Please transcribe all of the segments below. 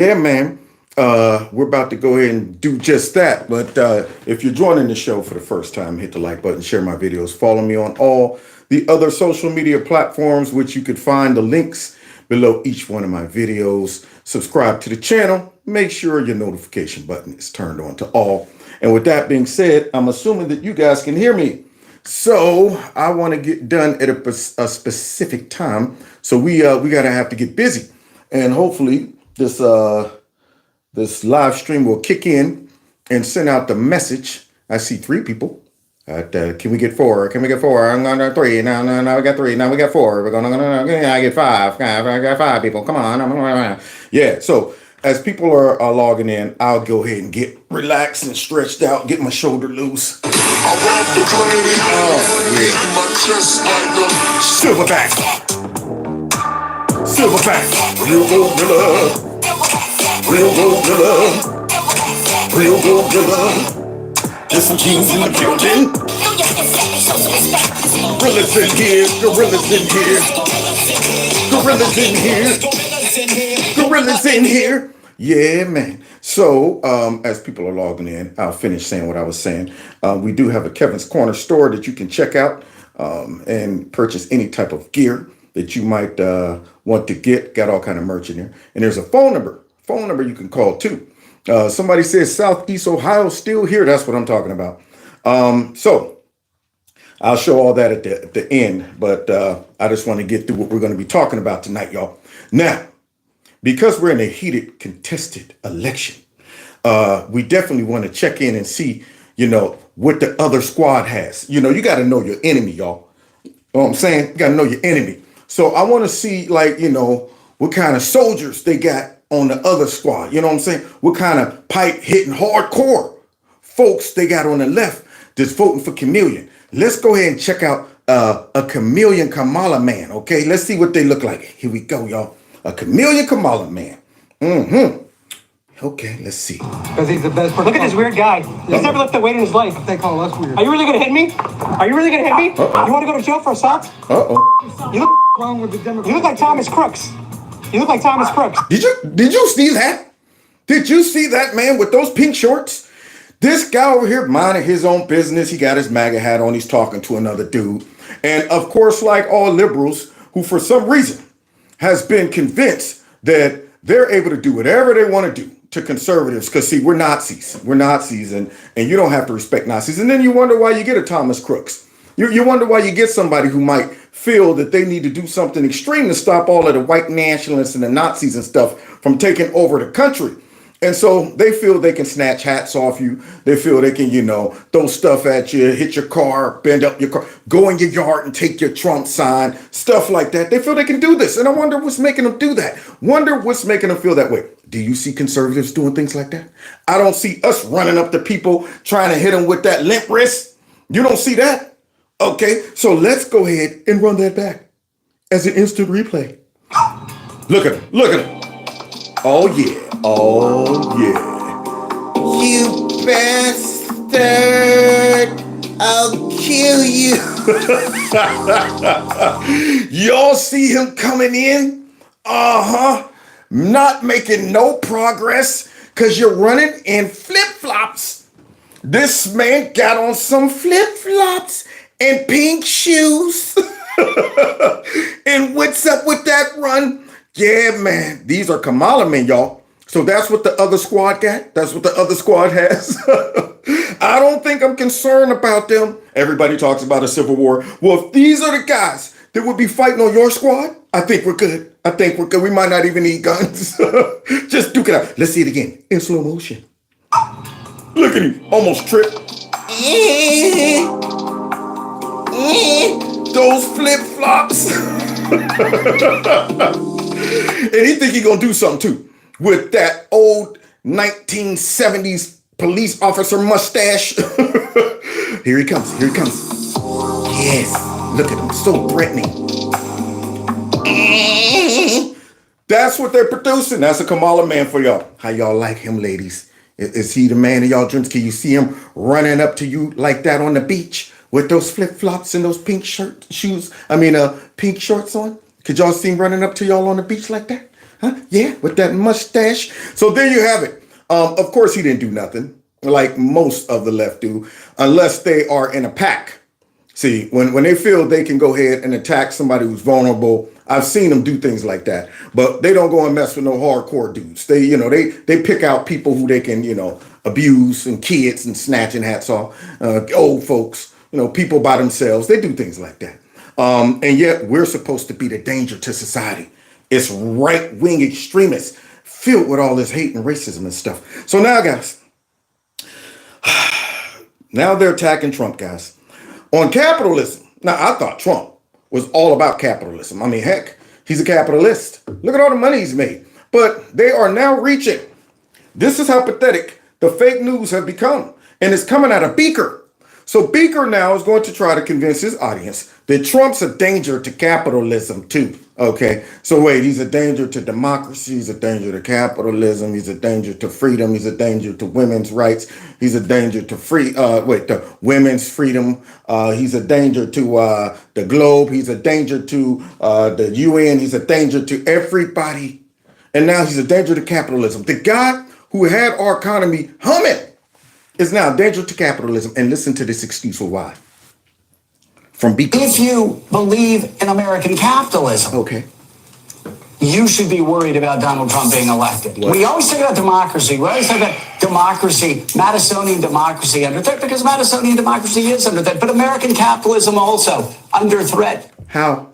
Yeah, man. We're about to go ahead and do just that. But if you're joining the show for the first time, hit the like button, share my videos, follow me on all the other social media platforms, which you could find the links below each one of my videos. Subscribe to the channel. Make sure your notification button is turned on to all. And with that being said, I'm assuming that you guys can hear me. So I want to get done at a specific time. So we gotta have to get busy, and hopefully this live stream will kick in and send out the message. I see three people. Can we get four? Can we get four? I'm gonna three. Now we got three. Now we got four. We're I get five. I got five people. Come on. Yeah. So as people are logging in, I'll go ahead and get relaxed and stretched out, get my shoulder loose. Silverback. Silverback. Real gorilla. Real gorilla. Real gorilla. There's some kings in the building. Gorillas in here. Gorillas in here. Gorillas in here. Gorillas in here. Yeah, man. So as people are logging in, I'll finish saying what I was saying. We do have a Kevin's Corner store that you can check out and purchase any type of gear that you might want to get. Got all kind of merch in there. And there's a phone number you can call too. Somebody says Southeast Ohio still here. That's what I'm talking about. So I'll show all that at the end, but I just want to get through what we're going to be talking about tonight, y'all. Now, because we're in a heated, contested election, we definitely want to check in and see, what the other squad has. You got to know your enemy, y'all. You know what I'm saying? You got to know your enemy. So I want to see, what kind of soldiers they got on the other squad. You know what I'm saying? What kind of pipe hitting hardcore folks they got on the left that's voting for Chameleon. Let's go ahead and check out a Chameleon Kamala man, okay? Let's see what they look like. Here we go, y'all. A Chameleon Kamala man. Okay, let's see. Because he's the best person. Look at this weird guy. He's never left the weight in his life. They call us weird. Are you really going to hit me? Are you really going to hit me? Uh-oh. You want to go to jail for assault? Uh-oh. You look wrong with the Democrats. You look like Thomas Crooks. You look like Thomas Crooks. Did you see that? Did you see that man with those pink shorts? This guy over here minding his own business. He got his MAGA hat on. He's talking to another dude. And of course, like all liberals who for some reason has been convinced that they're able to do whatever they want to do to conservatives. Because see, we're Nazis. We're Nazis and you don't have to respect Nazis. And then you wonder why you get a Thomas Crooks. You wonder why you get somebody who might feel that they need to do something extreme to stop all of the white nationalists and the Nazis and stuff from taking over the country. And so they feel they can snatch hats off you. They feel they can, throw stuff at you, hit your car, bend up your car, go in your yard and take your Trump sign, stuff like that. They feel they can do this. And I wonder what's making them do that. Wonder what's making them feel that way. Do you see conservatives doing things like that? I don't see us running up to people trying to hit them with that limp wrist. You don't see that? Okay, so let's go ahead and run that back as an instant replay. Look at him. Look at him. Oh, yeah. Oh, yeah. You bastard. I'll kill you. Y'all see him coming in? Uh-huh. Not making no progress because you're running in flip-flops. This man got on some flip-flops and pink shoes. And what's up with that run? Yeah, man, these are Kamala men, y'all. So that's what the other squad got. That's what the other squad has. I don't think I'm concerned about them. Everybody talks about a civil war. Well, if these are the guys that would be fighting on your squad, I think we're good. I think we're good. We might not even need guns. Just duke it out. Let's see it again in slow motion. Look at him, almost tripped. Those flip-flops. And he think he gonna do something too with that old 1970s police officer mustache. Here he comes. Here he comes. Yes. Look at him. So threatening. That's what they're producing. That's a Kamala man for y'all. How y'all like him, ladies? Is he the man of y'all dreams? Can you see him running up to you like that on the beach with those flip-flops and those pink pink shorts on? Could y'all see him running up to y'all on the beach like that? Huh? Yeah, with that mustache. So there you have it. Of course, he didn't do nothing like most of the left do, unless they are in a pack. See, when they feel they can go ahead and attack somebody who's vulnerable, I've seen them do things like that. But they don't go and mess with no hardcore dudes. They pick out people who they can, abuse, and kids and snatching hats off, old folks, people by themselves. They do things like that. And yet we're supposed to be the danger to society. It's right-wing extremists filled with all this hate and racism and stuff. So now, guys, now they're attacking Trump, guys. On capitalism. Now, I thought Trump was all about capitalism. I mean, heck, he's a capitalist. Look at all the money he's made. But they are now reaching. This is how pathetic the fake news have become. And it's coming out of Beaker. So Beaker now is going to try to convince his audience that Trump's a danger to capitalism too. Okay, so wait, he's a danger to democracy, he's a danger to capitalism, he's a danger to freedom, he's a danger to women's rights, he's a danger to to women's freedom, he's a danger to the globe, he's a danger to the UN, he's a danger to everybody, and now he's a danger to capitalism. The guy who had our economy humming is now a danger to capitalism, and listen to this excuse for why. From Beaker. If you believe in American capitalism, okay, you should be worried about Donald Trump being elected. What? We always talk about democracy. We always talk about democracy, Madisonian democracy under threat, because Madisonian democracy is under threat, but American capitalism also under threat. How?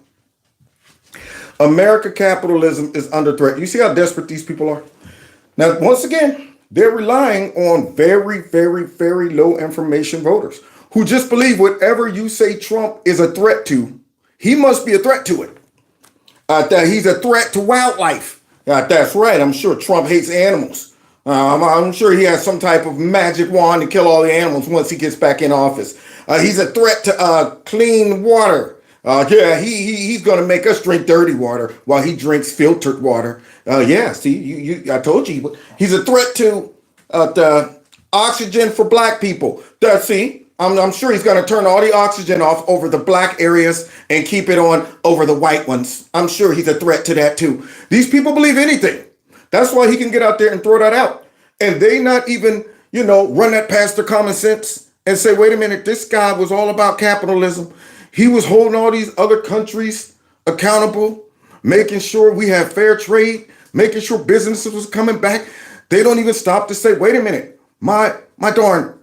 American capitalism is under threat. You see how desperate these people are? Now, once again, they're relying on very, very, very low information voters who just believe whatever you say Trump is a threat to, he must be a threat to it. That he's a threat to wildlife. That's right. I'm sure Trump hates animals. I'm sure he has some type of magic wand to kill all the animals once he gets back in office. He's a threat to clean water. He's going to make us drink dirty water while he drinks filtered water. See, I told you, he's a threat to the oxygen for black people. I'm sure he's going to turn all the oxygen off over the black areas and keep it on over the white ones. I'm sure he's a threat to that too. These people believe anything. That's why he can get out there and throw that out. And they not even, run that past their common sense and say, wait a minute, this guy was all about capitalism. He was holding all these other countries accountable, making sure we have fair trade, making sure businesses was coming back. They don't even stop to say, wait a minute, my darn,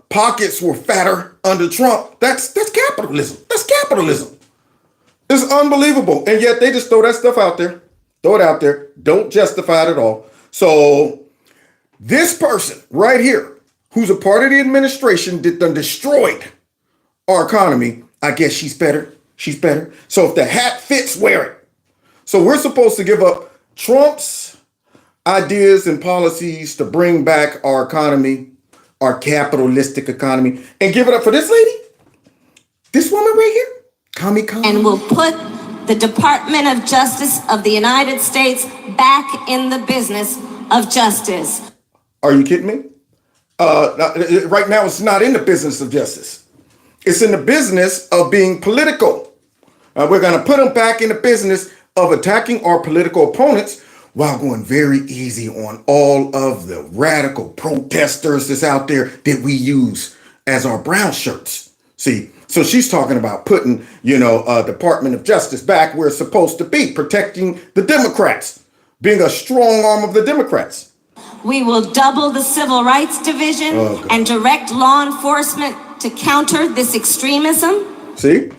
pockets were fatter under Trump. That's capitalism. That's capitalism. It's unbelievable. And yet they just throw that stuff out there. Throw it out there. Don't justify it at all. So this person right here, who's a part of the administration that done destroyed our economy, I guess she's better. She's better. So if the hat fits, wear it. So we're supposed to give up Trump's ideas and policies to bring back our economy, our capitalistic economy, and give it up for this lady, this woman right here, and will put the Department of Justice of the United States back in the business of justice. Are you kidding me? Right now, it's not in the business of justice. It's in the business of being political. We're going to put them back in the business of attacking our political opponents while going very easy on all of the radical protesters that's out there that we use as our brown shirts. See, so she's talking about putting, Department of Justice back where it's supposed to be, protecting the Democrats, being a strong arm of the Democrats. We will double the Civil Rights Division and direct law enforcement to counter this extremism. See?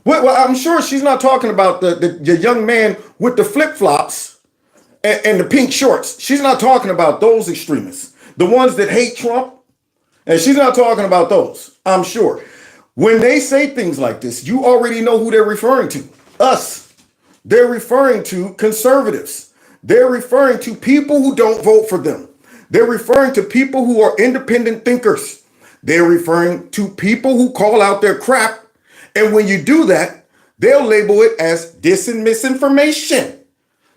Well, I'm sure she's not talking about the young man with the flip-flops and the pink shorts. She's not talking about those extremists, the ones that hate Trump. And she's not talking about those, I'm sure. When they say things like this, you already know who they're referring to. Us. They're referring to conservatives. They're referring to people who don't vote for them. They're referring to people who are independent thinkers. They're referring to people who call out their crap. And when you do that, they'll label it as dis and misinformation.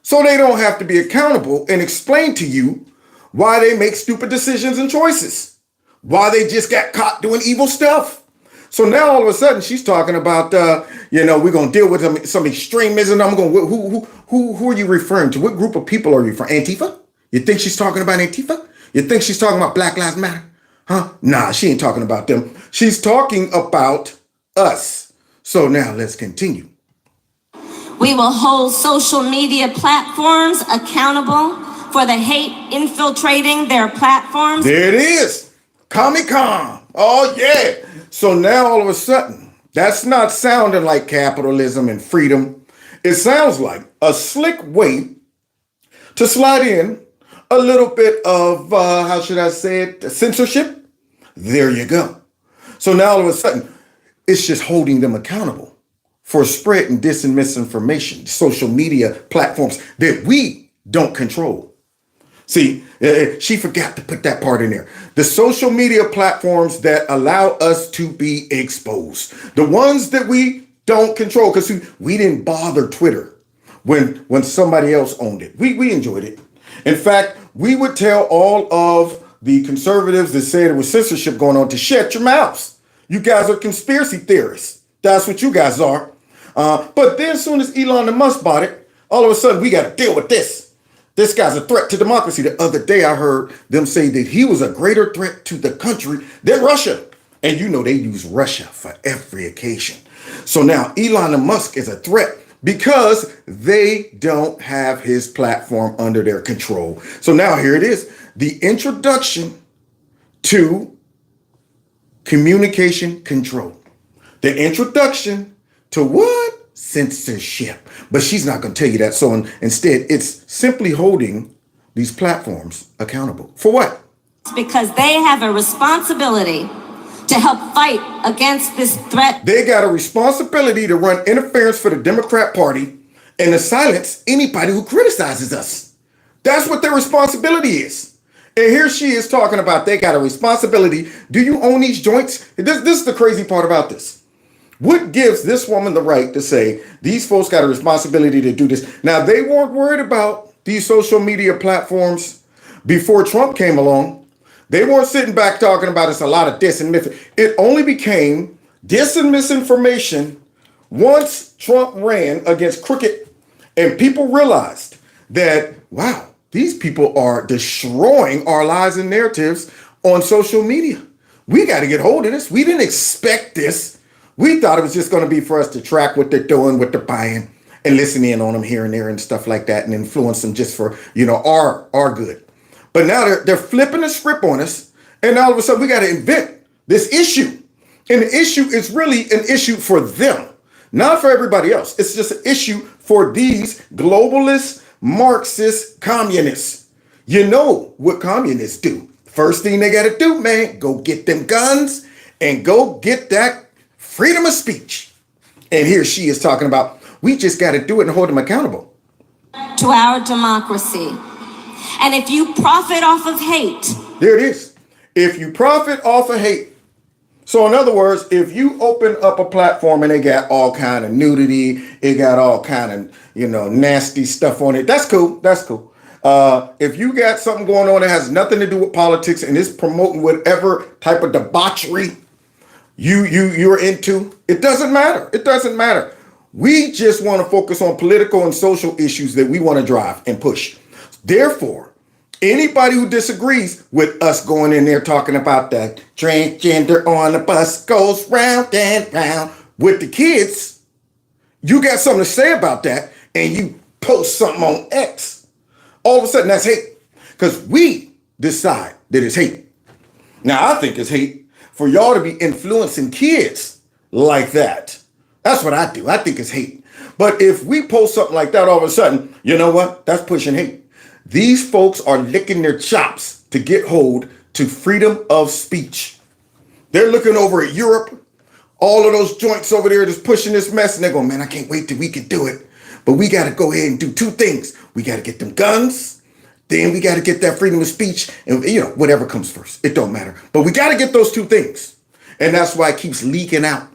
So they don't have to be accountable and explain to you why they make stupid decisions and choices, why they just got caught doing evil stuff. So now all of a sudden she's talking about, we're going to deal with some extremism. I'm going, who are you referring to? What group of people are you referring? Antifa? You think she's talking about Antifa? You think she's talking about Black Lives Matter? Huh? Nah, she ain't talking about them. She's talking about us. So now let's continue. We will hold social media platforms accountable for the hate infiltrating their platforms. There it is. Comic-Con. Oh, yeah. So now all of a sudden, that's not sounding like capitalism and freedom. It sounds like a slick way to slide in a little bit of, how should I say it, censorship. There you go. So now all of a sudden, it's just holding them accountable for spreading dis and misinformation, social media platforms that we don't control. See, she forgot to put that part in there. The social media platforms that allow us to be exposed. The ones that we don't control, because we didn't bother Twitter when somebody else owned it. We enjoyed it. In fact, we would tell all of the conservatives that said it was censorship going on to shut your mouths. You guys are conspiracy theorists. That's what you guys are. But then as soon as Elon Musk bought it, all of a sudden we got to deal with this. This guy's a threat to democracy. The other day I heard them say that he was a greater threat to the country than Russia. And you know they use Russia for every occasion. So now Elon Musk is a threat because they don't have his platform under their control. So now here it is. The introduction to communication control. The introduction to what? Censorship. But she's not going to tell you that. So instead, it's simply holding these platforms accountable. For what? Because they have a responsibility to help fight against this threat. They got a responsibility to run interference for the Democrat Party and to silence anybody who criticizes us. That's what their responsibility is. And here she is talking about they got a responsibility. Do you own these joints? This is the crazy part about this. What gives this woman the right to say these folks got a responsibility to do this? Now, they weren't worried about these social media platforms before Trump came along. They weren't sitting back talking about it's a lot of dis and myth. It only became dis and misinformation once Trump ran against Crooked and people realized that, wow, these people are destroying our lives and narratives on social media. We got to get hold of this. We didn't expect this. We thought it was just going to be for us to track what they're doing, what they're buying, and listen in on them here and there and stuff like that and influence them just for, our good. But now they're flipping the script on us. And all of a sudden we got to invent this issue. And the issue is really an issue for them, not for everybody else. It's just an issue for these globalist, Marxist communists. You know what communists do. First thing they got to do, man, go get them guns and go get that freedom of speech. And here she is talking about, we just got to do it and hold them accountable. To our democracy. And if you profit off of hate. There it is. If you profit off of hate. So in other words, if you open up a platform and they got all kind of nudity, it got all kind of, nasty stuff on it. That's cool. That's cool. If you got something going on that has nothing to do with politics and is promoting whatever type of debauchery you're into, it doesn't matter. It doesn't matter. We just want to focus on political and social issues that we want to drive and push. Therefore, anybody who disagrees with us going in there talking about that transgender on the bus goes round and round with the kids, you got something to say about that and you post something on X, all of a sudden that's hate because we decide that it's hate. Now, I think it's hate for y'all to be influencing kids like that. That's what I do. I think it's hate. But if we post something like that, all of a sudden, you know what? That's pushing hate. These folks are licking their chops to get hold to freedom of speech. They're looking over at Europe, all of those joints over there just pushing this mess, and they're going, man, I can't wait till we can do it. But we got to go ahead and do two things. We got to get them guns. Then we got to get that freedom of speech and, whatever comes first. It don't matter. But we got to get those two things. And that's why it keeps leaking out.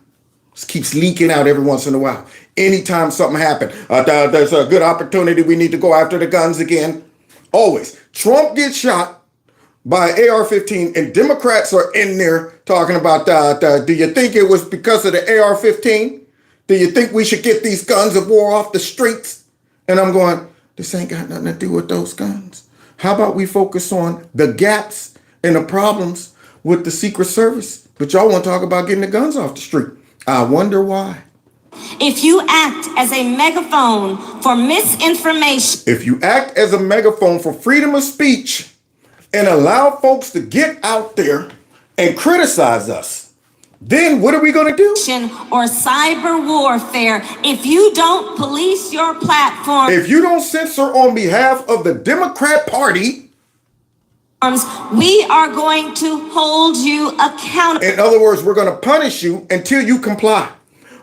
It keeps leaking out every once in a while. Anytime something happens, there's a good opportunity. We need to go after the guns again. Always. Trump gets shot. by AR-15, and Democrats are in there talking about, do you think it was because of the AR-15? Do you think we should get these guns of war off the streets? And I'm going, this ain't got nothing to do with those guns. How about we focus on the gaps and the problems with the Secret Service? But y'all want to talk about getting the guns off the street. I wonder why. If you act as a megaphone for misinformation, If you act as a megaphone for freedom of speech and allow folks to get out there and criticize us, then what are we going to do? or cyber warfare, if you don't police your platform, If you don't censor on behalf of the Democrat Party, we are going to hold you accountable. in other words, we're going to punish you until you comply.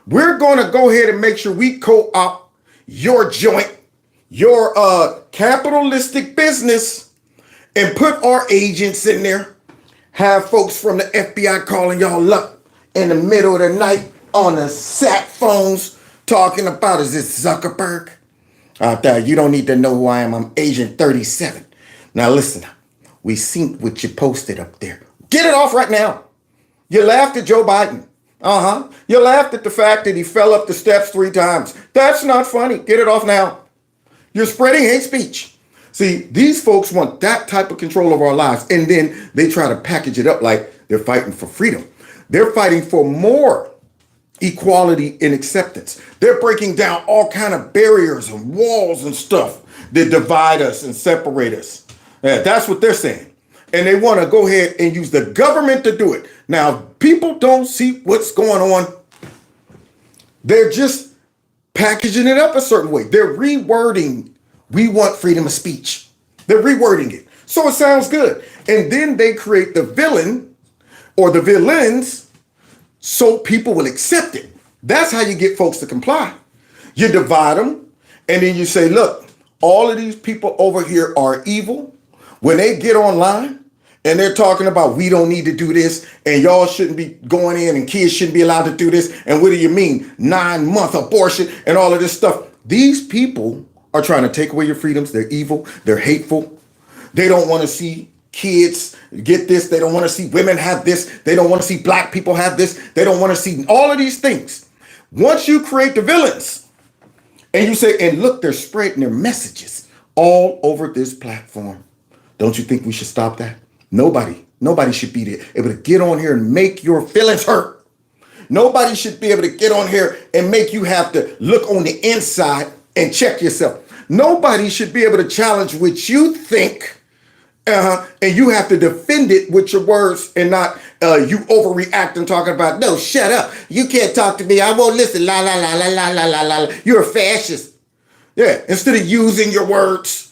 We're going to go ahead and make sure we co-opt your joint, your capitalistic business, and put our agents in there. Have folks from the FBI calling y'all up in the middle of the night on the sat phones talking about, is this Zuckerberg? You don't need to know who I am. I'm Agent 37. Now listen, we seen what you posted up there. Get it off right now. You laughed at Joe Biden. You laughed at the fact that he fell up the steps 3 times. That's not funny. Get it off now. You're spreading hate speech. See, these folks want that type of control of our lives, and then they try to package it up like they're fighting for freedom. They're fighting for more equality and acceptance. They're breaking down all kind of barriers and walls and stuff that divide us and separate us. Yeah, that's what they're saying. And they want to go ahead and use the government to do it. Now, people don't see what's going on. They're just packaging it up a certain way. They're rewording, we want freedom of speech. They're rewording it. So it sounds good. And then they create the villain or the villains so people will accept it. That's how you get folks to comply. You divide them, and then you say, look, all of these people over here are evil. When they get online and they're talking about we don't need to do this and y'all shouldn't be going in and kids shouldn't be allowed to do this. And what do you mean? 9-month abortion and all of this stuff. These people are trying to take away your freedoms. They're evil. They're hateful. They don't want to see kids get this. They don't want to see women have this. They don't want to see black people have this. They don't want to see all of these things. Once you create the villains and you say, and look, they're spreading their messages all over this platform. Don't you think we should stop that? Nobody should be able to get on here and make your feelings hurt. Nobody should be able to get on here and make you have to look on the inside and check yourself. Nobody should be able to challenge what you think, and you have to defend it with your words and not you overreact and talking about, no, shut up. You can't talk to me. I won't listen. La, la, la, la, la, la, la, la. You're a fascist. Yeah, instead of using your words.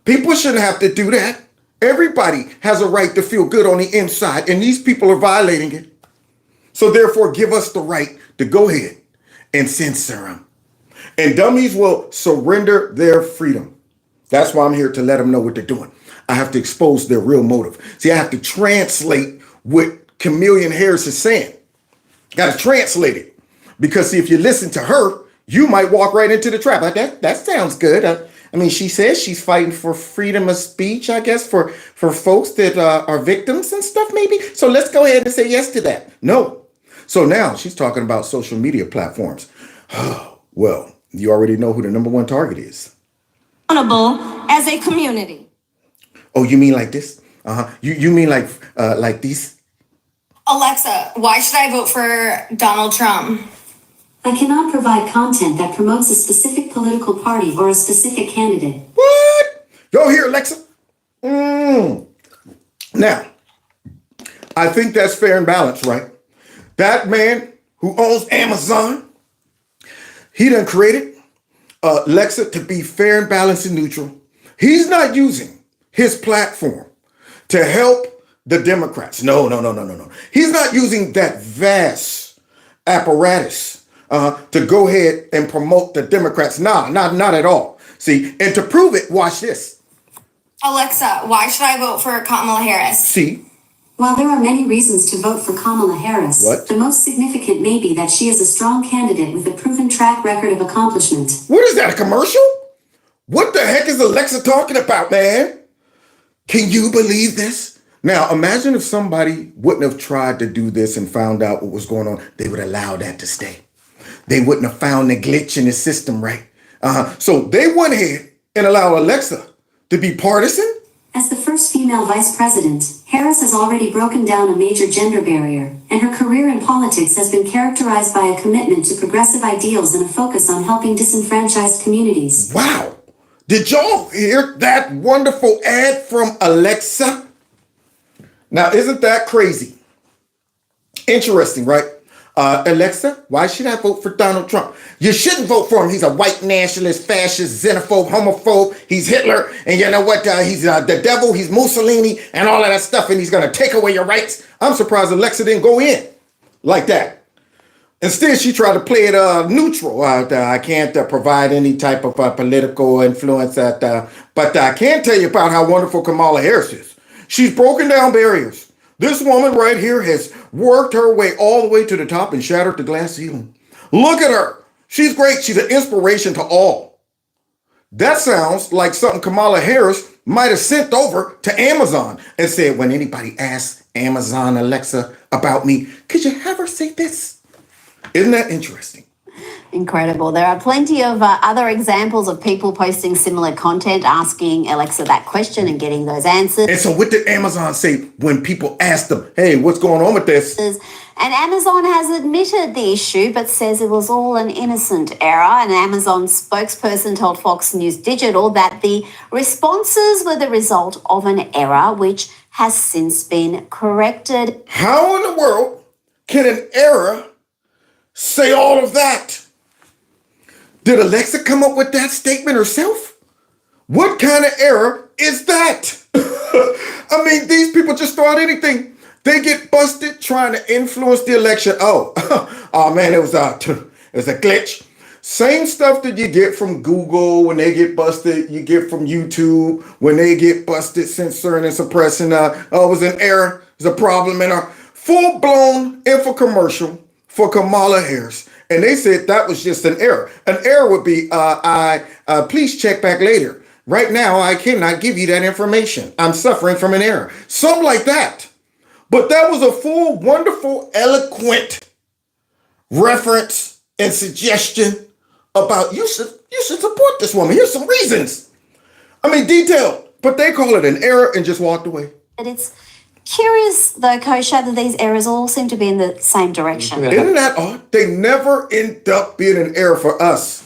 People shouldn't have to do that. Everybody has a right to feel good on the inside, and these people are violating it. So therefore, give us the right to go ahead and censor them. And dummies will surrender their freedom. That's why I'm here to let them know what they're doing. I have to expose their real motive. See, I have to translate what Chameleon Harris is saying. Got to translate it. Because see, if you listen to her, you might walk right into the trap. Like, that sounds good. I mean, she says she's fighting for freedom of speech, I guess, for folks that are victims and stuff, maybe. So let's go ahead and say yes to that. No. So now she's talking about social media platforms. Well, you already know who the number one target is. Accountable as a community. Oh, you mean like this? You mean like these? Alexa, why should I vote for Donald Trump? I cannot provide content that promotes a specific political party or a specific candidate. What? Yo, here, Alexa. Now, I think that's fair and balanced, right? That man who owns Amazon, he done created Alexa to be fair and balanced and neutral. He's not using his platform to help the Democrats. No. He's not using that vast apparatus to go ahead and promote the Democrats. Not at all. See, and to prove it, watch this. Alexa, why should I vote for Kamala Harris? See? While there are many reasons to vote for Kamala Harris, What? The most significant may be that she is a strong candidate with a proven track record of accomplishment. What is that, a commercial? What the heck is Alexa talking about, man? Can you believe this? Now, imagine if somebody wouldn't have tried to do this and found out what was going on. They would allow that to stay. They wouldn't have found the glitch in the system, right? So they went ahead and allowed Alexa to be partisan. As the first female vice president, Harris has already broken down a major gender barrier, and her career in politics has been characterized by a commitment to progressive ideals and a focus on helping disenfranchised communities. Wow. Did y'all hear that wonderful ad from Alexa? Now, isn't that crazy? Interesting, right? Alexa, why should I vote for Donald Trump? You shouldn't vote for him. He's a white nationalist, fascist, xenophobe, homophobe. He's Hitler. And you know what? He's the devil. He's Mussolini and all of that stuff. And he's going to take away your rights. I'm surprised Alexa didn't go in like that. Instead, she tried to play it neutral. I can't provide any type of political influence. But I can tell you about how wonderful Kamala Harris is. She's broken down barriers. This woman right here has worked her way all the way to the top and shattered the glass ceiling. Look at her. She's great. She's an inspiration to all. That sounds like something Kamala Harris might have sent over to Amazon and said, when anybody asks Amazon Alexa about me, could you have her say this? Isn't that interesting? Incredible. There are plenty of other examples of people posting similar content, asking Alexa that question and getting those answers. And so what did Amazon say when people asked them, hey, what's going on with this? And Amazon has admitted the issue, but says it was all an innocent error. An Amazon spokesperson told Fox News Digital that the responses were the result of an error, which has since been corrected. How in the world can an error say all of that? Did Alexa come up with that statement herself? What kind of error is that? I mean, these people just throw out anything. They get busted trying to influence the election. Oh man, it was a glitch. Same stuff that you get from Google when they get busted, you get from YouTube when they get busted censoring and suppressing. It was an error. There's a problem in our full-blown infomercial for Kamala Harris. And they said that was just an error. An error would be, please check back later. Right now, I cannot give you that information. I'm suffering from an error. Something like that. But that was a full, wonderful, eloquent reference and suggestion about you should support this woman. Here's some reasons. I mean, detailed. But they call it an error and just walked away. And it's curious, though, CASHAPP, that these errors all seem to be in the same direction. Isn't that odd? They never end up being an error for us.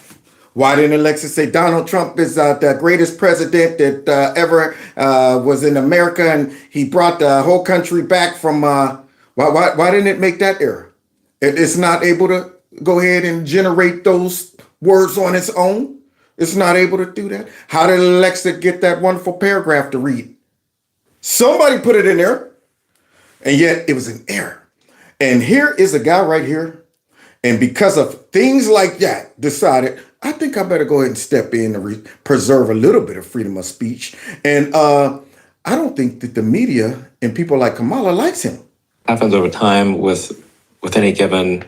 Why didn't Alexa say Donald Trump is the greatest president that ever was in America, and he brought the whole country back from... Why didn't it make that error? It's not able to go ahead and generate those words on its own. It's not able to do that. How did Alexa get that wonderful paragraph to read? Somebody put it in there. And yet it was an error. And here is a guy right here. And because of things like that, decided, I think I better go ahead and step in and preserve a little bit of freedom of speech. And I don't think that the media and people like Kamala likes him. Happens over time with any given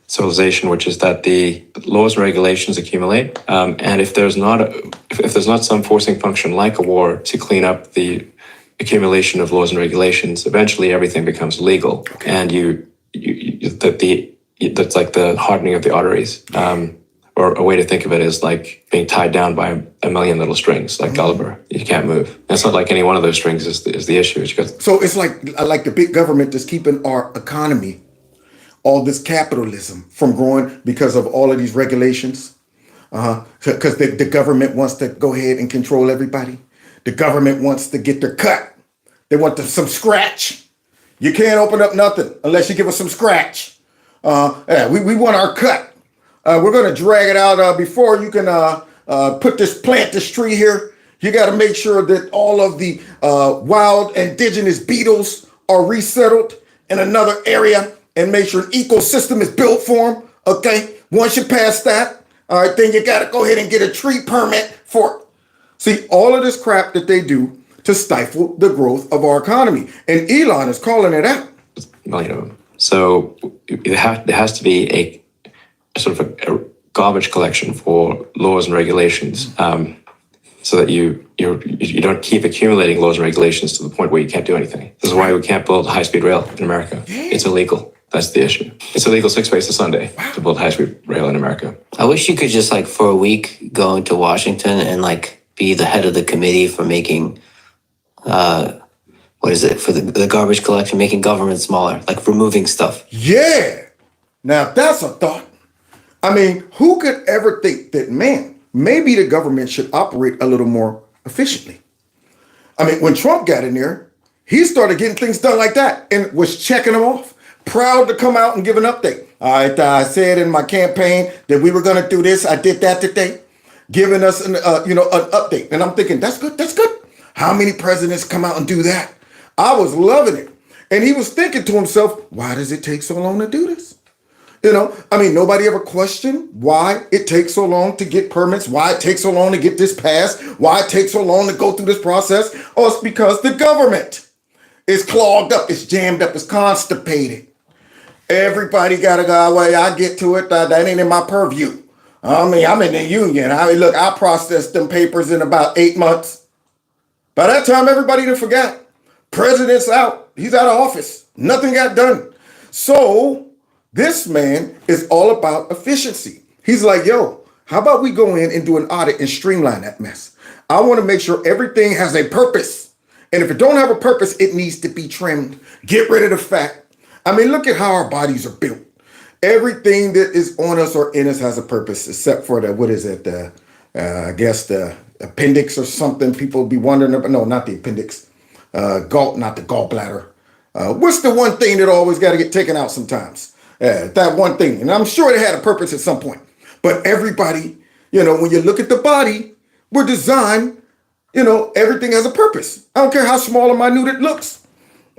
civilization, which is that the laws and regulations accumulate. And if there's not some forcing function like a war to clean up the accumulation of laws and regulations, eventually everything becomes legal, and that's like the hardening of the arteries. Or a way to think of it is like being tied down by a million little strings, like Gulliver. You can't move. And it's not like any one of those strings is the issue. So it's like the big government that's keeping our economy, all this capitalism from growing because of all of these regulations. Because the government wants to go ahead and control everybody. The government wants to get their cut. They want some scratch. You can't open up nothing unless you give us some scratch. We want our cut. We're going to drag it out before you can plant this tree here. You got to make sure that all of the wild indigenous beetles are resettled in another area and make sure an ecosystem is built for them. Okay. Once you pass that, all right, then you got to go ahead and get a tree permit for. See, all of this crap that they do to stifle the growth of our economy. And Elon is calling it out. A million of them. So there has to be a sort of a garbage collection for laws and regulations. so that you don't keep accumulating laws and regulations to the point where you can't do anything. This is why we can't build high-speed rail in America. It's illegal. That's the issue. It's illegal 6 ways to Sunday to build high-speed rail in America. I wish you could just like for a week go into Washington and like be the head of the committee for making, what is it, for the garbage collection, making government smaller, like removing stuff. Yeah. Now that's a thought. I mean, who could ever think that, man, maybe the government should operate a little more efficiently? I mean, when Trump got in there, he started getting things done like that and was checking them off. Proud to come out and give an update. All right, I said in my campaign that we were going to do this. I did that today, giving us an update. And I'm thinking, that's good. That's good. How many presidents come out and do that? I was loving it. And he was thinking to himself, why does it take so long to do this? I mean, nobody ever questioned why it takes so long to get permits, why it takes so long to get this passed, why it takes so long to go through this process. Oh, it's because the government is clogged up, it's jammed up, it's constipated. Everybody got to go away. I get to it. That ain't in my purview. I mean, I'm in the union. I processed them papers in about 8 months. By that time, everybody done forgot. President's out. He's out of office. Nothing got done. So this man is all about efficiency. He's like, yo, how about we go in and do an audit and streamline that mess? I want to make sure everything has a purpose. And if it don't have a purpose, it needs to be trimmed. Get rid of the fat. I mean, look at how our bodies are built. Everything that is on us or in us has a purpose, except for I guess the appendix or something. People be wondering, no, not the appendix, not the gallbladder. What's the one thing that always got to get taken out sometimes? That one thing. And I'm sure it had a purpose at some point. But everybody, when you look at the body, we're designed, everything has a purpose. I don't care how small or minute it looks.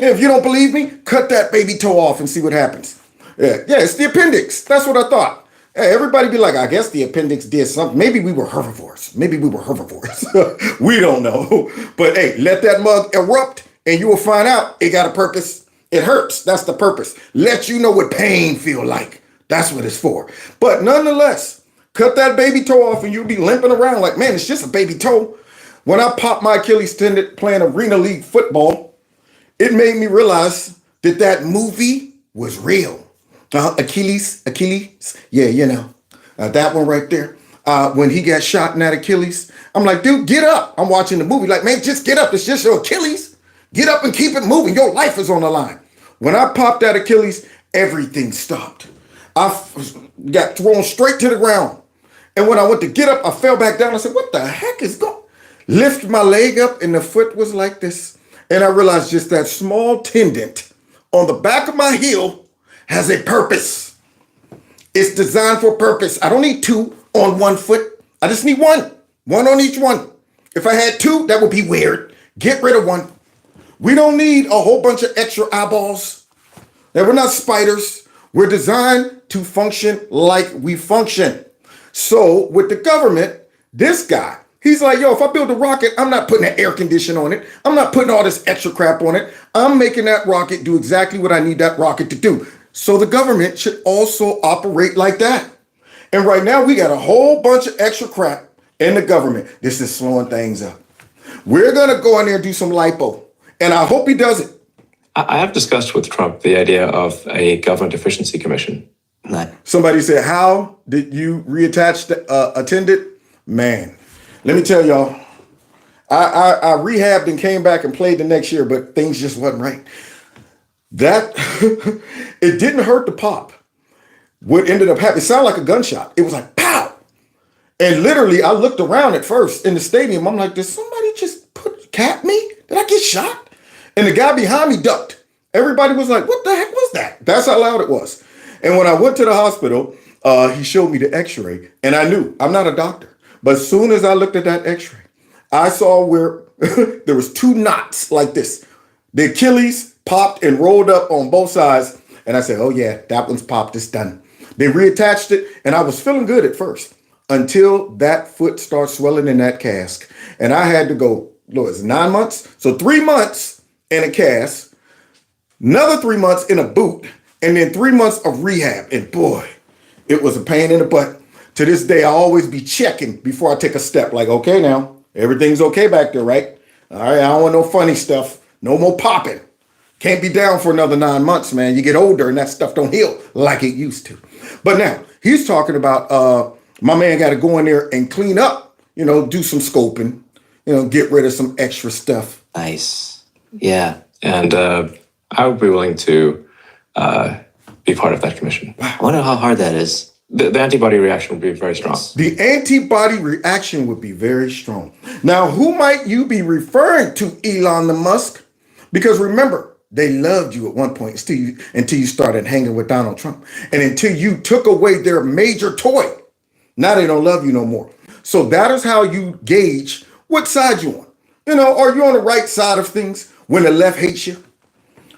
If you don't believe me, cut that baby toe off and see what happens. Yeah, it's the appendix. That's what I thought. Hey, everybody be like, I guess the appendix did something. Maybe we were herbivores. We don't know. But hey, let that mug erupt and you will find out it got a purpose. It hurts. That's the purpose. Let you know what pain feel like. That's what it's for. But nonetheless, cut that baby toe off and you'll be limping around like, man, it's just a baby toe. When I popped my Achilles tendon playing Arena League football, it made me realize that movie was real. Achilles. Yeah, that one right there. When he got shot in that Achilles, I'm like, dude, get up. I'm watching the movie like, man, just get up. It's just your Achilles. Get up and keep it moving. Your life is on the line. When I popped that Achilles, everything stopped. I got thrown straight to the ground. And when I went to get up, I fell back down. I said, what the heck is going on? Lift my leg up and the foot was like this. And I realized just that small tendon on the back of my heel has a purpose. It's designed for purpose. I don't need two on one foot. I just need one on each one. If I had two, that would be weird. Get rid of one. We don't need a whole bunch of extra eyeballs. And we're not spiders. We're designed to function like we function. So with the government, this guy, he's like, yo, if I build a rocket, I'm not putting an air conditioner on it. I'm not putting all this extra crap on it. I'm making that rocket do exactly what I need that rocket to do. So the government should also operate like that. And right now we got a whole bunch of extra crap in the government. This is slowing things up. We're going to go in there and do some lipo. And I hope he does it. I have discussed with Trump the idea of a government efficiency commission. Somebody said, how did you reattach the attendant? Man, let me tell y'all, I rehabbed and came back and played the next year, but things just wasn't right. That, it didn't hurt to pop. What ended up happening, it sounded like a gunshot. It was like, pow. And literally, I looked around at first in the stadium. I'm like, did somebody just cap me? Did I get shot? And the guy behind me ducked. Everybody was like, what the heck was that? That's how loud it was. And when I went to the hospital, he showed me the x-ray. And I knew, I'm not a doctor. But as soon as I looked at that x-ray, I saw where there was 2 knots like this. The Achilles popped and rolled up on both sides. And I said, oh yeah, that one's popped, it's done. They reattached it. And I was feeling good at first until that foot started swelling in that cast. And I had to go, Lord, it's 9 months. So 3 months in a cast, another 3 months in a boot, and then 3 months of rehab. And boy, it was a pain in the butt. To this day, I always be checking before I take a step. Like, okay, now Everything's okay back there, right? All right, I don't want no funny stuff. No more popping. Can't be down for another 9 months, man. You get older and that stuff don't heal like it used to. But now, he's talking about my man got to go in there and clean up, do some scoping, get rid of some extra stuff. Nice. Yeah. And I would be willing to be part of that commission. I wonder how hard that is. The antibody reaction would be very strong. The antibody reaction would be very strong. Now, who might you be referring to, Elon Musk? Because remember, they loved you at one point until you started hanging with Donald Trump. And until you took away their major toy. Now they don't love you no more. So that is how you gauge what side you on. Are you on the right side of things when the left hates you?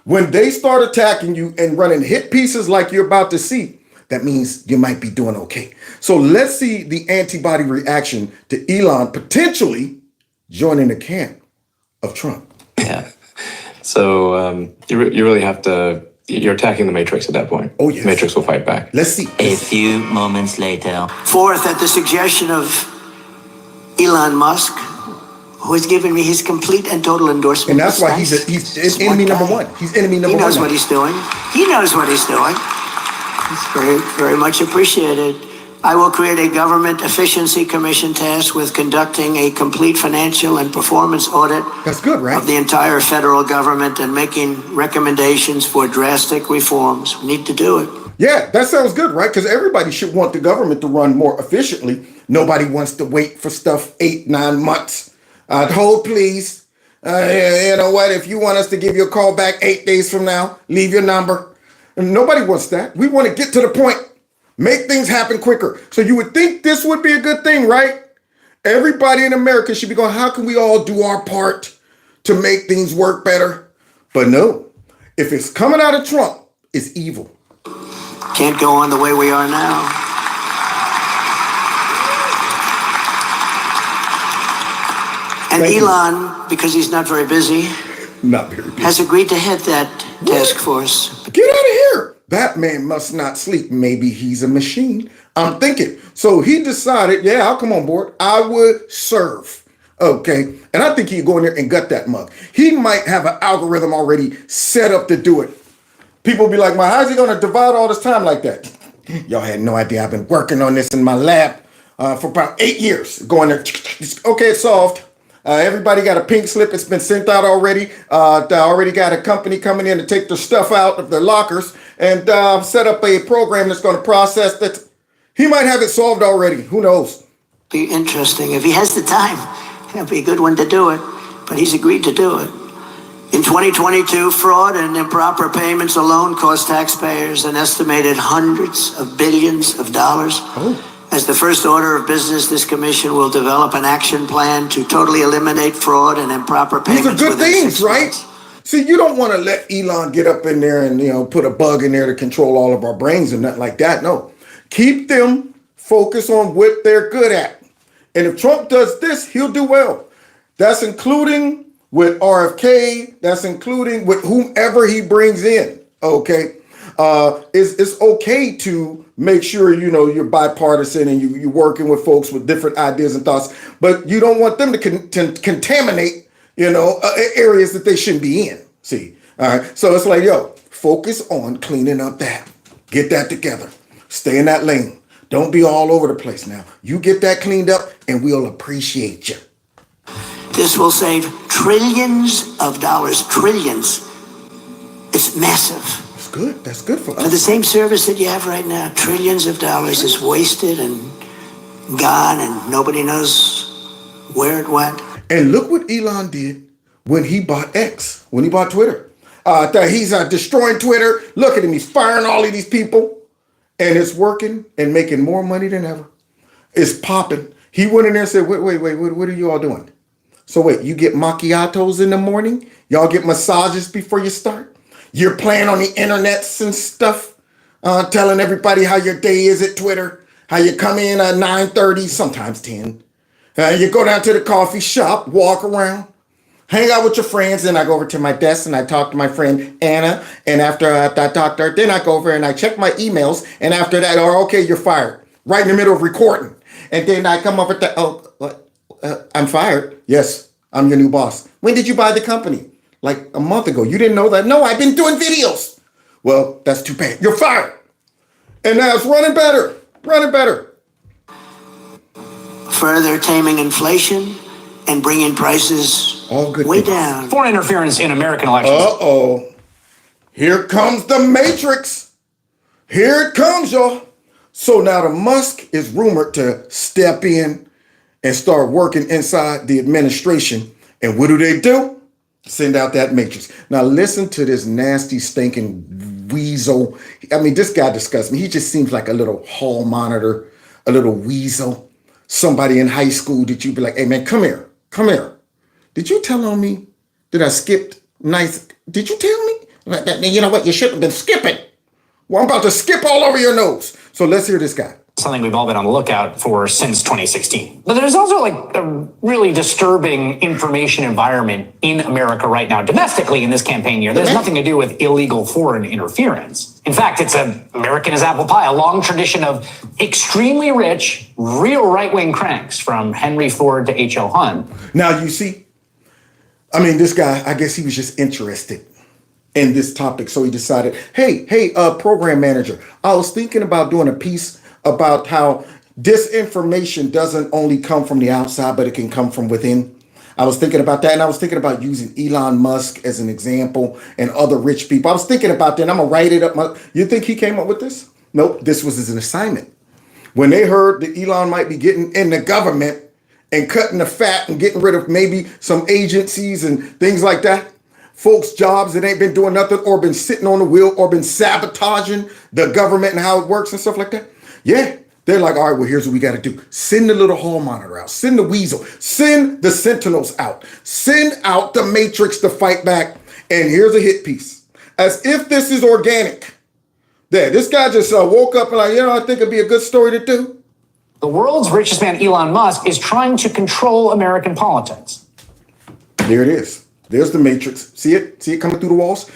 When they start attacking you and running hit pieces like you're about to see, that means you might be doing okay. So let's see the antibody reaction to Elon potentially joining the camp of Trump. Yeah. So you really have to, you're attacking the Matrix at that point. Oh, yes. The Matrix will fight back. Let's see. A few moments later. Fourth, at the suggestion of Elon Musk, who has given me his complete and total endorsement. And that's why he's enemy number one. He's enemy number one. He knows what he's doing. He knows what he's doing. It's very, very much appreciated. I will create a government efficiency commission tasked with conducting a complete financial and performance audit. That's good, right? Of the entire federal government and making recommendations for drastic reforms. We need to do it. Yeah, that sounds good, right? Because everybody should want the government to run more efficiently. Nobody wants to wait for stuff 8-9 months. Hold, please. You know what? If you want us to give you a call back 8 days from now, leave your number. And nobody wants that. We want to get to the point. Make things happen quicker. So you would think this would be a good thing, right? Everybody in America should be going, how can we all do our part to make things work better? But no, if it's coming out of Trump, it's evil. Can't go on the way we are now. And Thank Elon, because he's not very busy, has agreed to head that task force. Get out of here. That man must not sleep. Maybe he's a machine. I'm thinking. So he decided, yeah, I'll come on board. I would serve. Okay. And I think he'd go in there and gut that mug. He might have an algorithm already set up to do it. People be like, how's he going to divide all this time like that? Y'all had no idea. I've been working on this in my lab for about 8 years. Going there. Okay, it's solved. Everybody got a pink slip. It's been sent out already. They already got a company coming in to take their stuff out of their lockers and set up a program that's going to process that. He might have it solved already. Who knows? Be interesting. If he has the time, it'll be a good one to do it. But he's agreed to do it. In 2022, fraud and improper payments alone cost taxpayers an estimated hundreds of billions of dollars. Oh. As the first order of business, this commission will develop an action plan to totally eliminate fraud and improper payments. These are good things, right? See, you don't want to let Elon get up in there and, put a bug in there to control all of our brains and nothing like that. No. Keep them focused on what they're good at. And if Trump does this, he'll do well. That's including with RFK. That's including with whomever he brings in. Okay. It's okay to make sure, you're bipartisan and you're working with folks with different ideas and thoughts, but you don't want them to contaminate, areas that they shouldn't be in. See, all right. So it's like, focus on cleaning up that. Get that together. Stay in that lane. Don't be all over the place now. You get that cleaned up and we'll appreciate you. This will save trillions of dollars. Trillions. It's massive. Good. That's good for us. For the same service that you have right now, trillions of dollars is wasted and gone, and nobody knows where it went. And look what Elon did when he bought X, when he bought Twitter. He's destroying Twitter. Look at him. He's firing all of these people. And it's working and making more money than ever. It's popping. He went in there and said, wait, what are you all doing? So wait, you get macchiatos in the morning? Y'all get massages before you start? You're playing on the internets and stuff, telling everybody how your day is at Twitter, how you come in at 9:30, sometimes 10. You go down to the coffee shop, walk around, hang out with your friends. Then I go over to my desk and I talk to my friend Anna. And after I talk to her, then I go over and I check my emails. And after that, okay, you're fired. Right in the middle of recording. And then I come over to, I'm fired. Yes, I'm your new boss. When did you buy the company? Like a month ago. You didn't know that? No, I've been doing videos. Well, that's too bad. You're fired. And now it's running better. Running better. Further taming inflation and bringing prices all good way things. down. Foreign interference in American elections. Uh-oh. Here comes the Matrix. Here it comes, y'all. So now the Musk is rumored to step in and start working inside the administration. And what do? Send out that Matrix. Now listen to this nasty, stinking weasel. I mean, this guy disgusts me. He just seems like a little hall monitor, a little weasel. Somebody in high school that you'd be like, hey man, come here. Did you tell on me that I skipped nice? Did you tell me? You know what? You should have been skipping. Well, I'm about to skip all over your nose. So let's hear this guy. Something we've all been on the lookout for since 2016. But there's also like a really disturbing information environment in America right now, domestically in this campaign year. There's nothing to do with illegal foreign interference. In fact, it's American as apple pie, a long tradition of extremely rich, real right-wing cranks from Henry Ford to H.L. Hunt. Now, you see, I mean, this guy, I guess he was just interested in this topic. So he decided, hey, program manager, I was thinking about doing a piece about how disinformation doesn't only come from the outside, but it can come from within. I was thinking about that, and I was thinking about using Elon Musk as an example and other rich people. I was thinking about that, and I'm going to write it up. You think he came up with this? Nope, this was an assignment. When they heard that Elon might be getting in the government and cutting the fat and getting rid of maybe some agencies and things like that, folks' jobs that ain't been doing nothing or been sitting on the wheel or been sabotaging the government and how it works and stuff like that. Yeah, they're like, all right, well, here's what we got to do. Send the little hall monitor out. Send the weasel. Send the sentinels out. Send out the Matrix to fight back. And here's a hit piece. As if this is organic. There, this guy just woke up and like, I think it'd be a good story to do. The world's richest man, Elon Musk, is trying to control American politics. There it is. There's the Matrix. See it? See it coming through the walls?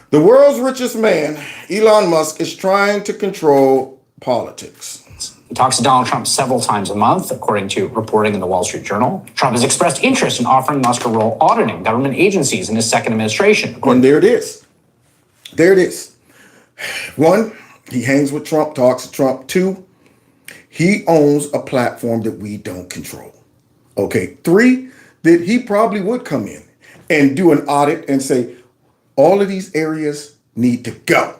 The world's richest man, Elon Musk, is trying to control politics. He talks to Donald Trump several times a month, according to reporting in the Wall Street Journal. Trump has expressed interest in offering Musk a role auditing government agencies in his second administration. And there it is. There it is. One, he hangs with Trump, talks to Trump. Two, he owns a platform that we don't control. Okay. Three, that he probably would come in and do an audit and say, all of these areas need to go.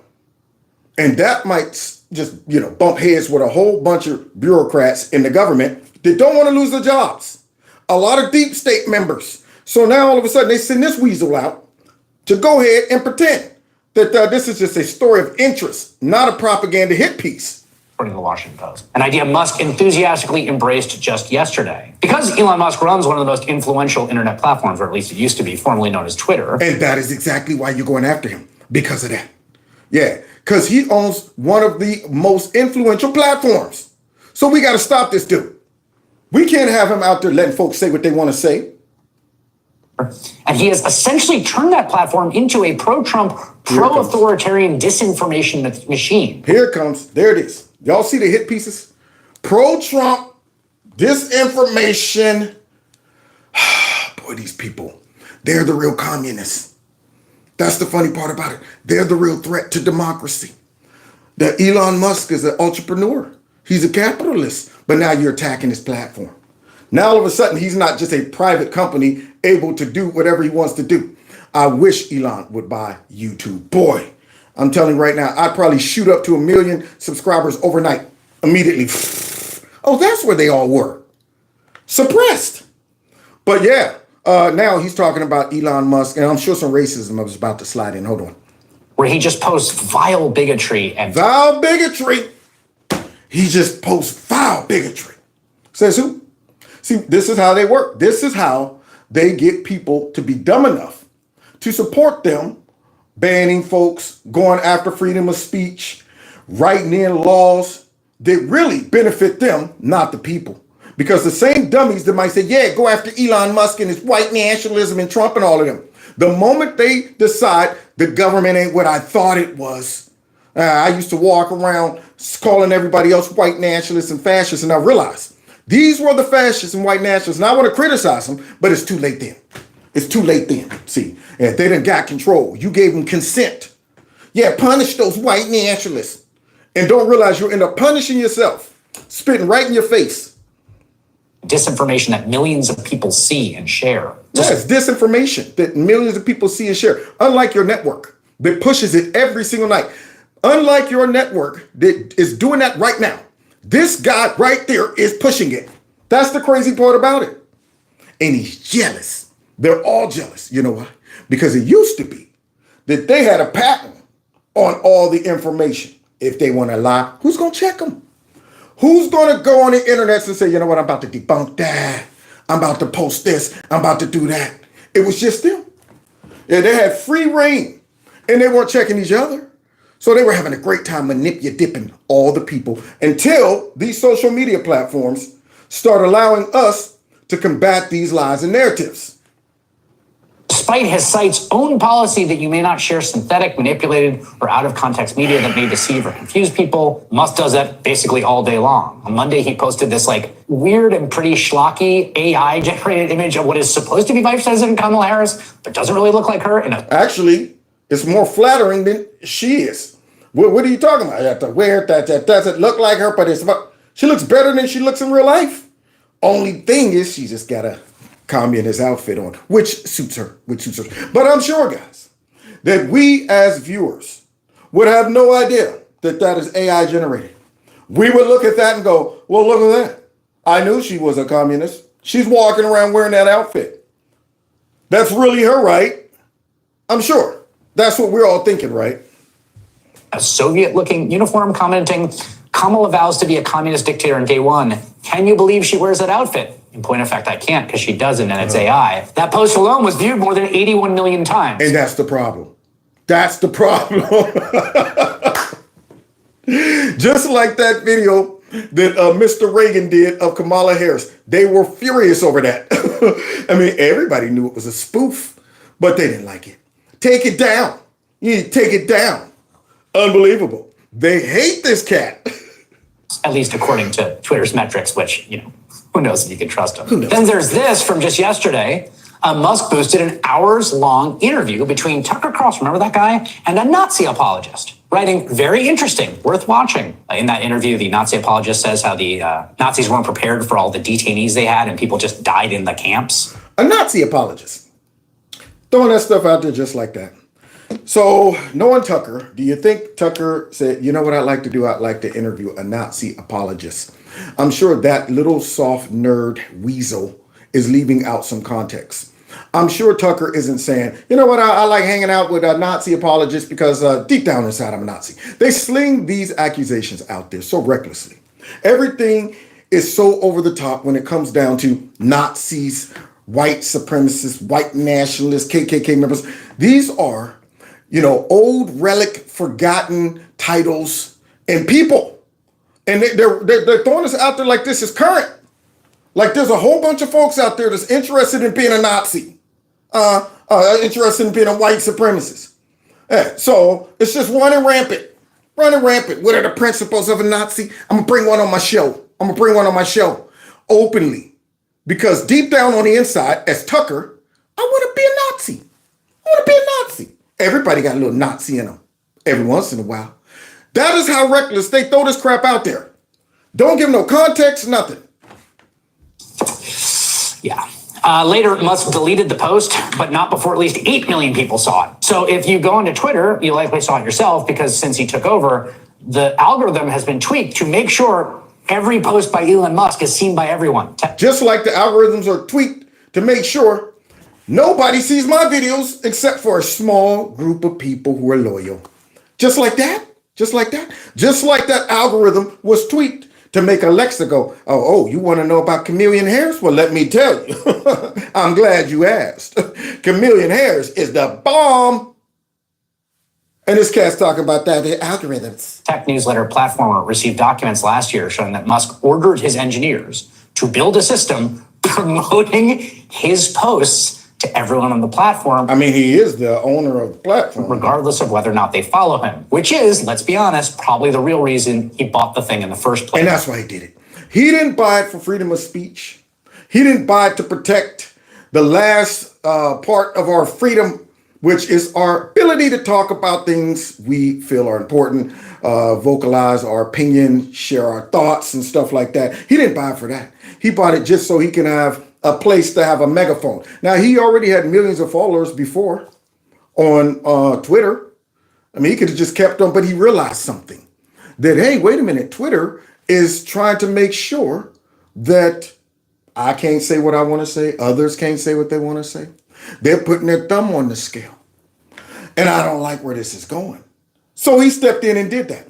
And that might just, bump heads with a whole bunch of bureaucrats in the government that don't want to lose their jobs. A lot of deep state members. So now all of a sudden they send this weasel out to go ahead and pretend that this is just a story of interest, not a propaganda hit piece. According to the Washington Post. An idea Musk enthusiastically embraced just yesterday. Because Elon Musk runs one of the most influential internet platforms, or at least it used to be, formerly known as Twitter. And that is exactly why you're going after him. Because of that. Yeah, because he owns one of the most influential platforms. So we got to stop this dude. We can't have him out there letting folks say what they want to say. And he has essentially turned that platform into a pro-Trump, pro-authoritarian disinformation machine. Here it comes. There it is. Y'all see the hit pieces? Pro-Trump, disinformation. Boy, these people, they're the real communists. That's the funny part about it. They're the real threat to democracy. That Elon Musk is an entrepreneur. He's a capitalist. But now you're attacking his platform. Now all of a sudden, he's not just a private company able to do whatever he wants to do. I wish Elon would buy YouTube. Boy, I'm telling you right now, I'd probably shoot up to 1 million subscribers overnight, immediately. Oh, that's where they all were. Suppressed. But yeah, now he's talking about Elon Musk, and I'm sure some racism I was about to slide in. Hold on. Where he just posts vile bigotry and... Vile bigotry. He just posts vile bigotry. Says who? See, this is how they work. This is how they get people to be dumb enough to support them, banning folks, going after freedom of speech, writing in laws that really benefit them, not the people. Because the same dummies that might say, yeah, go after Elon Musk and his white nationalism and Trump and all of them. The moment they decide the government ain't what I thought it was, I used to walk around calling everybody else white nationalists and fascists, and I realized These were the fascists and white nationalists. And I want to criticize them, but it's too late then. It's too late then. See, if they done got control, you gave them consent. Yeah, punish those white nationalists. And don't realize you'll end up punishing yourself, spitting right in your face. Disinformation that millions of people see and share. Yes, disinformation that millions of people see and share. Unlike your network that pushes it every single night. Unlike your network that is doing that right now. This guy right there is pushing it. That's the crazy part about it. And he's jealous. They're all jealous. You know why? Because it used to be that they had a patent on all the information. If they want to lie, who's going to check them? Who's going to go on the internet and say, you know what, I'm about to debunk that. I'm about to post this. I'm about to do that. It was just them. Yeah, they had free reign and they weren't checking each other. So they were having a great time dipping all the people until these social media platforms start allowing us to combat these lies and narratives. Despite his site's own policy that you may not share synthetic, manipulated, or out-of-context media that may deceive or confuse people, Musk does that basically all day long. On Monday, he posted this weird and pretty schlocky AI-generated image of what is supposed to be Vice President Kamala Harris, but doesn't really look like her. Actually, it's more flattering than she is. What are you talking about? You have to wear that doesn't look like her, but she looks better than she looks in real life. Only thing is, she just got a communist outfit on, which suits her. But I'm sure, guys, that we as viewers would have no idea that that is AI generated. We would look at that and go, well, look at that. I knew she was a communist. She's walking around wearing that outfit. That's really her, right? I'm sure. That's what we're all thinking, right? A Soviet-looking uniform commenting, Kamala vows to be a communist dictator on day one. Can you believe she wears that outfit? In point of fact, I can't because she doesn't and it's AI. That post alone was viewed more than 81 million times. And that's the problem. That's the problem. Just like that video that Mr. Reagan did of Kamala Harris. They were furious over that. I mean, everybody knew it was a spoof, but they didn't like it. Take it down. You need to take it down. Unbelievable. They hate this cat. At least according to Twitter's metrics, which, who knows if you can trust them. Then there's this from just yesterday. Musk boosted an hours-long interview between Tucker Carlson, remember that guy, and a Nazi apologist, writing, very interesting, worth watching. In that interview, the Nazi apologist says how the Nazis weren't prepared for all the detainees they had and people just died in the camps. A Nazi apologist. Throwing that stuff out there just like that. So, knowing Tucker, do you think Tucker said, you know what I'd like to do? I'd like to interview a Nazi apologist. I'm sure that little soft nerd weasel is leaving out some context. I'm sure Tucker isn't saying, you know what, I like hanging out with a Nazi apologist because deep down inside I'm a Nazi. They sling these accusations out there so recklessly. Everything is so over the top when it comes down to Nazis, white supremacists, white nationalists, KKK members. These are old relic, forgotten titles and people. And they're throwing this out there like this is current. Like there's a whole bunch of folks out there that's interested in being a Nazi, interested in being a white supremacist. So it's just running rampant. What are the principles of a Nazi? I'm going to bring one on my show. Openly. Because deep down on the inside, as Tucker, I want to be a Nazi. Everybody got a little Nazi in them every once in a while. That is how reckless they throw this crap out there. Don't give no context, nothing. Yeah. Later, Musk deleted the post, but not before at least 8 million people saw it. So if you go onto Twitter, you likely saw it yourself because since he took over, the algorithm has been tweaked to make sure every post by Elon Musk is seen by everyone. Just like the algorithms are tweaked to make sure nobody sees my videos except for a small group of people who are loyal. Just like that. Just like that algorithm was tweaked to make Alexa go, oh, you want to know about chameleon hairs? Well, let me tell you. I'm glad you asked. Chameleon hairs is the bomb. And this cat's talking about that, the algorithms. Tech newsletter Platformer received documents last year showing that Musk ordered his engineers to build a system promoting his posts to everyone on the platform. I mean, he is the owner of the platform. Regardless of whether or not they follow him, which is, let's be honest, probably the real reason he bought the thing in the first place. And that's why he did it. He didn't buy it for freedom of speech. He didn't buy it to protect the last part of our freedom, which is our ability to talk about things we feel are important, vocalize our opinion, share our thoughts and stuff like that. He didn't buy it for that. He bought it just so he can have a place to have a megaphone. Now, he already had millions of followers before on Twitter. I mean, he could have just kept on, but he realized something. That, hey, wait a minute, Twitter is trying to make sure that I can't say what I want to say. Others can't say what they want to say. They're putting their thumb on the scale. And I don't like where this is going. So he stepped in and did that.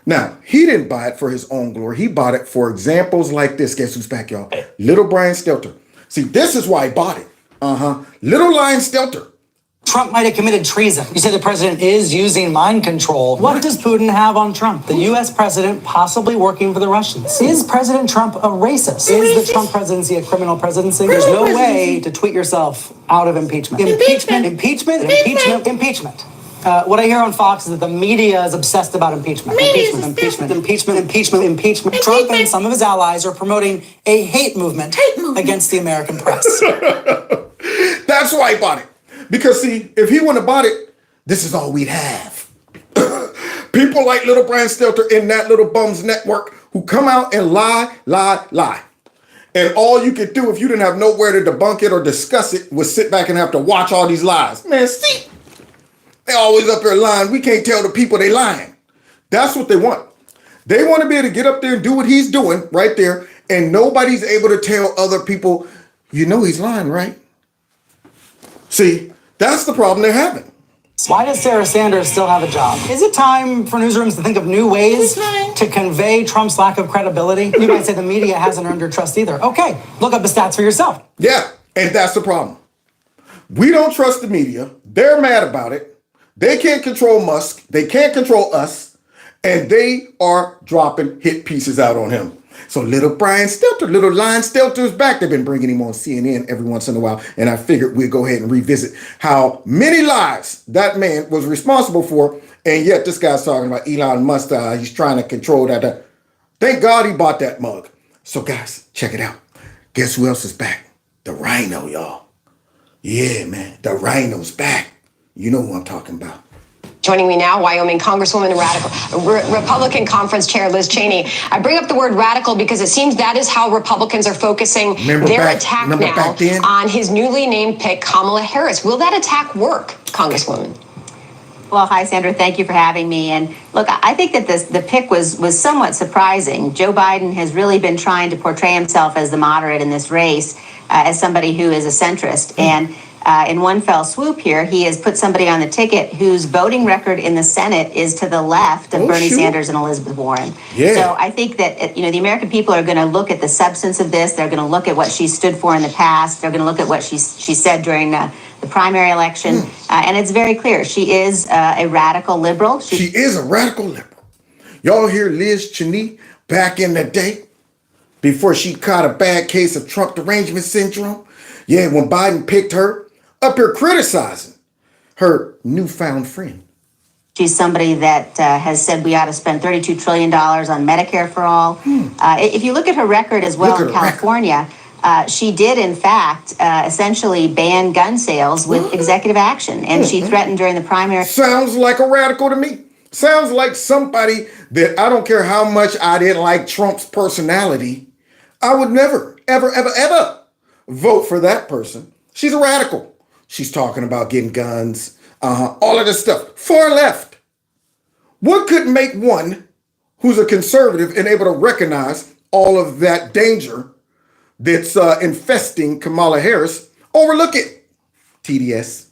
Now, he didn't buy it for his own glory. He bought it for examples like this. Guess who's back, y'all? Little Brian Stelter. See, this is why he bought it. Little Lion Stelter. Trump might have committed treason. You say the president is using mind control. What does Putin have on Trump? The U.S. president possibly working for the Russians. Is President Trump a racist? Is the Trump presidency a criminal presidency? There's no way to tweet yourself out of impeachment. Impeachment. What I hear on Fox is that the media is obsessed about impeachment. Impeachment. Trump and some of his allies are promoting a hate movement against the American press. That's why he bought it. Because, see, if he wouldn't have bought it, this is all we'd have. People like Little Brian Stelter in that little bums network who come out and lie. And all you could do if you didn't have nowhere to debunk it or discuss it was sit back and have to watch all these lies. Man, see, they always up there lying. We can't tell the people they lying. That's what they want. They want to be able to get up there and do what he's doing right there, and nobody's able to tell other people, you know he's lying, right? See, that's the problem they're having. Why does Sarah Sanders still have a job? Is it time for newsrooms to think of new ways to convey Trump's lack of credibility? You might say the media hasn't earned her trust either. Okay, look up the stats for yourself. Yeah, and that's the problem. We don't trust the media. They're mad about it. They can't control Musk. They can't control us. And they are dropping hit pieces out on him. So Little Brian Stelter, Little Lion Stelter is back. They've been bringing him on CNN every once in a while. And I figured we'd go ahead and revisit how many lies that man was responsible for. And yet this guy's talking about Elon Musk. He's trying to control that. Thank God he bought that mug. So guys, check it out. Guess who else is back? The Rhino, y'all. Yeah, man. The Rhino's back. You know who I'm talking about. Joining me now, Wyoming Congresswoman and Republican Conference Chair Liz Cheney. I bring up the word radical because it seems that is how Republicans are focusing their attack now on his newly named pick, Kamala Harris. Will that attack work, Congresswoman? Well, hi, Sandra. Thank you for having me. And look, I think that the pick was somewhat surprising. Joe Biden has really been trying to portray himself as the moderate in this race, as somebody who is a centrist. And in one fell swoop here, he has put somebody on the ticket whose voting record in the Senate is to the left of Bernie Sanders and Elizabeth Warren. Yeah. So I think that, the American people are going to look at the substance of this. They're going to look at what she stood for in the past. They're going to look at what she said during the primary election. And it's very clear. She is a radical liberal. She is a radical liberal. Y'all hear Liz Cheney back in the day before she caught a bad case of Trump derangement syndrome? Yeah, when Biden picked her, up here criticizing her newfound friend. She's somebody that has said we ought to spend $32 trillion on Medicare for all. If you look at her record as well in California, she did, in fact, essentially ban gun sales with executive action. And she threatened during the primary. Sounds like a radical to me. Sounds like somebody that I don't care how much I didn't like Trump's personality. I would never, ever vote for that person. She's a radical. She's talking about getting guns, all of this stuff. Far left. What could make one who's a conservative and able to recognize all of that danger that's infesting Kamala Harris overlook it? TDS.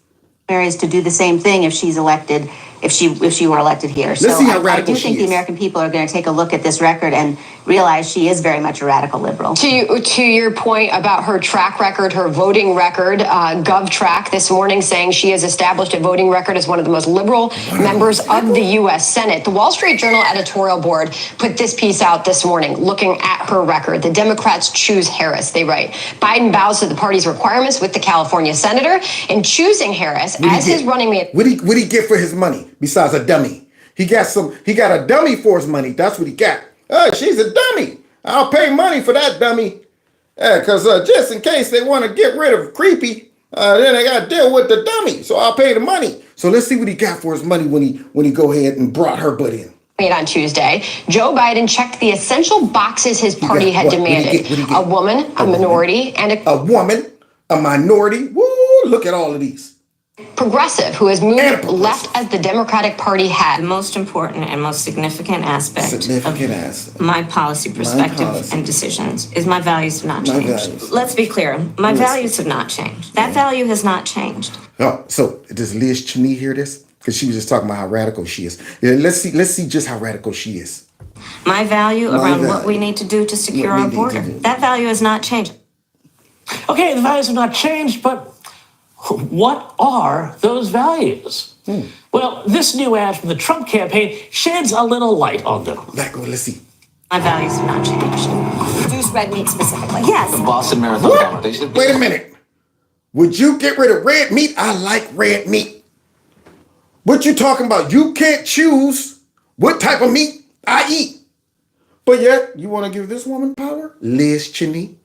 Is to do the same thing if she's elected, if she were elected here. Let's see how radical I do think the American people are going to take a look at this record and realize she is very much a radical liberal. To your point about her track record, her voting record, GovTrack this morning saying she has established a voting record as one of the most liberal members of the U.S. Senate. The Wall Street Journal editorial board put this piece out this morning looking at her record. The Democrats choose Harris, they write. Biden bows to the party's requirements with the California senator in choosing Harris as his running mate. What did he get for his money besides a dummy? He got a dummy for his money. That's what he got. Oh, she's a dummy. I'll pay money for that dummy. Yeah, because just in case they want to get rid of creepy, then they got to deal with the dummy. So I'll pay the money. So let's see what he got for his money when he go ahead and brought her butt in. On Tuesday, Joe Biden checked the essential boxes his party had demanded. A woman, a minority, and a woman, a minority. Woo, look at all of these. Progressive who has moved left as the Democratic Party had. The most important and most significant aspect of my policy perspective and decisions is my values have not changed. Let's be clear. My values have not changed. That value has not changed. Oh, so does Liz Cheney hear this? Because she was just talking about how radical she is. Yeah, let's see just how radical she is. My value around what we need to do to secure our border. That value has not changed. Okay, the values have not changed, but what are those values? Well, this new ad from the Trump campaign sheds a little light on them. Let's see. My values have not changed. Reduce red meat specifically. Yes. The Boston Marathon Foundation. Wait a minute. Would you get rid of red meat? I like red meat. What you talking about? You can't choose what type of meat I eat. But yet, you want to give this woman power? Liz Cheney.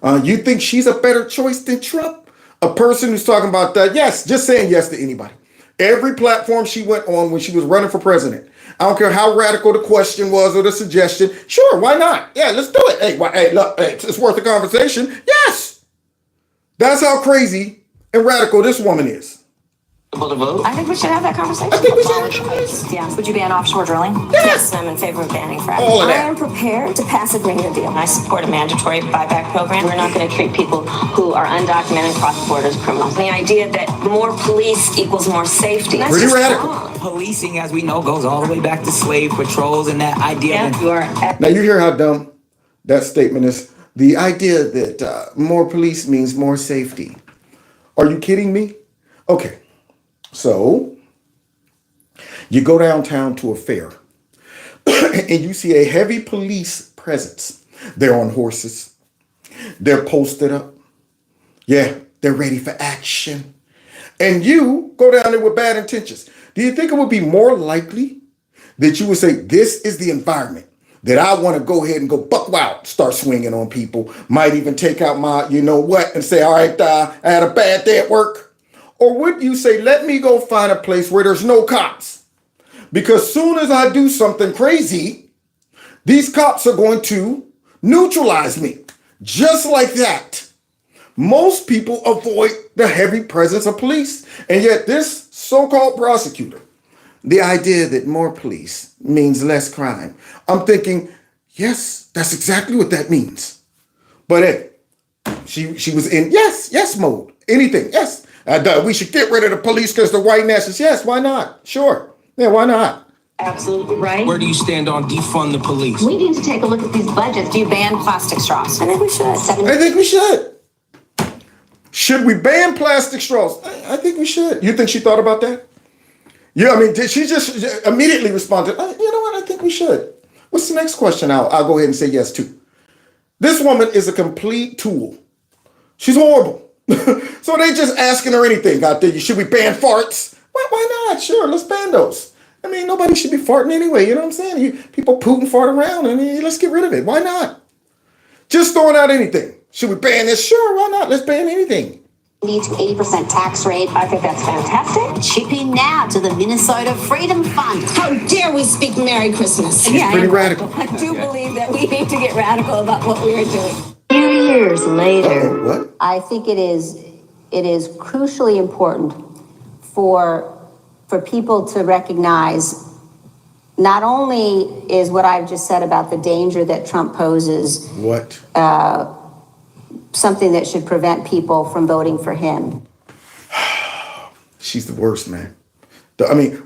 You think she's a better choice than Trump? A person who's talking about that, yes, just saying yes to anybody. Every platform she went on when she was running for president. I don't care how radical the question was or the suggestion. Sure, why not? Yeah, let's do it. Hey, look, it's worth a conversation. Yes. That's how crazy and radical this woman is. I think we should have that conversation. I think we should have that conversation. Yeah. Would you ban offshore drilling? Yes. I'm in favor of banning fracking. All of that. I am prepared to pass a Green New Deal. I support a mandatory buyback program. We're not going to treat people who are undocumented cross-border as criminals. The idea that more police equals more safety. That's pretty radical. Wrong. Policing, as we know, goes all the way back to slave patrols and that idea. Now you hear how dumb that statement is. The idea that more police means more safety. Are you kidding me? Okay. So, you go downtown to a fair and you see a heavy police presence. They're on horses. They're posted up. Yeah, they're ready for action. And you go down there with bad intentions. Do you think it would be more likely that you would say, this is the environment that I want to go ahead and go buck wild, start swinging on people, might even take out my, you know what, and say, all right, I had a bad day at work? Or would you say, let me go find a place where there's no cops? Because soon as I do something crazy, these cops are going to neutralize me. Just like that. Most people avoid the heavy presence of police. And yet this so-called prosecutor, the idea that more police means less crime. I'm thinking, yes, that's exactly what that means. But hey, she was in yes mode. Anything, yes. We should get rid of the police because they're white nationalists. Yes, why not? Sure. Yeah, why not? Absolutely right. Where do you stand on defund the police? We need to take a look at these budgets. Do you ban plastic straws? I think we should. I think we should. Should we ban plastic straws? I think we should. You think she thought about that? Yeah, I mean, did she just immediately responded, you know what, I think we should. What's the next question I'll go ahead and say yes to? This woman is a complete tool. She's horrible. So they just asking her anything out there. Should we ban farts? Why not? Sure, let's ban those. I mean, nobody should be farting anyway. You know what I'm saying? People poot and fart around, and let's get rid of it. Why not? Just throwing out anything. Should we ban this? Sure, why not? Let's ban anything. Need to 80% tax rate. I think that's fantastic. Chipping now to the Minnesota Freedom Fund. How dare we speak Merry Christmas? She's pretty radical. I do believe that we need to get radical about what we are doing. Few years later, What? I think it is crucially important for people to recognize not only is what I've just said about the danger that Trump poses What? something that should prevent people from voting for him. She's the worst, man.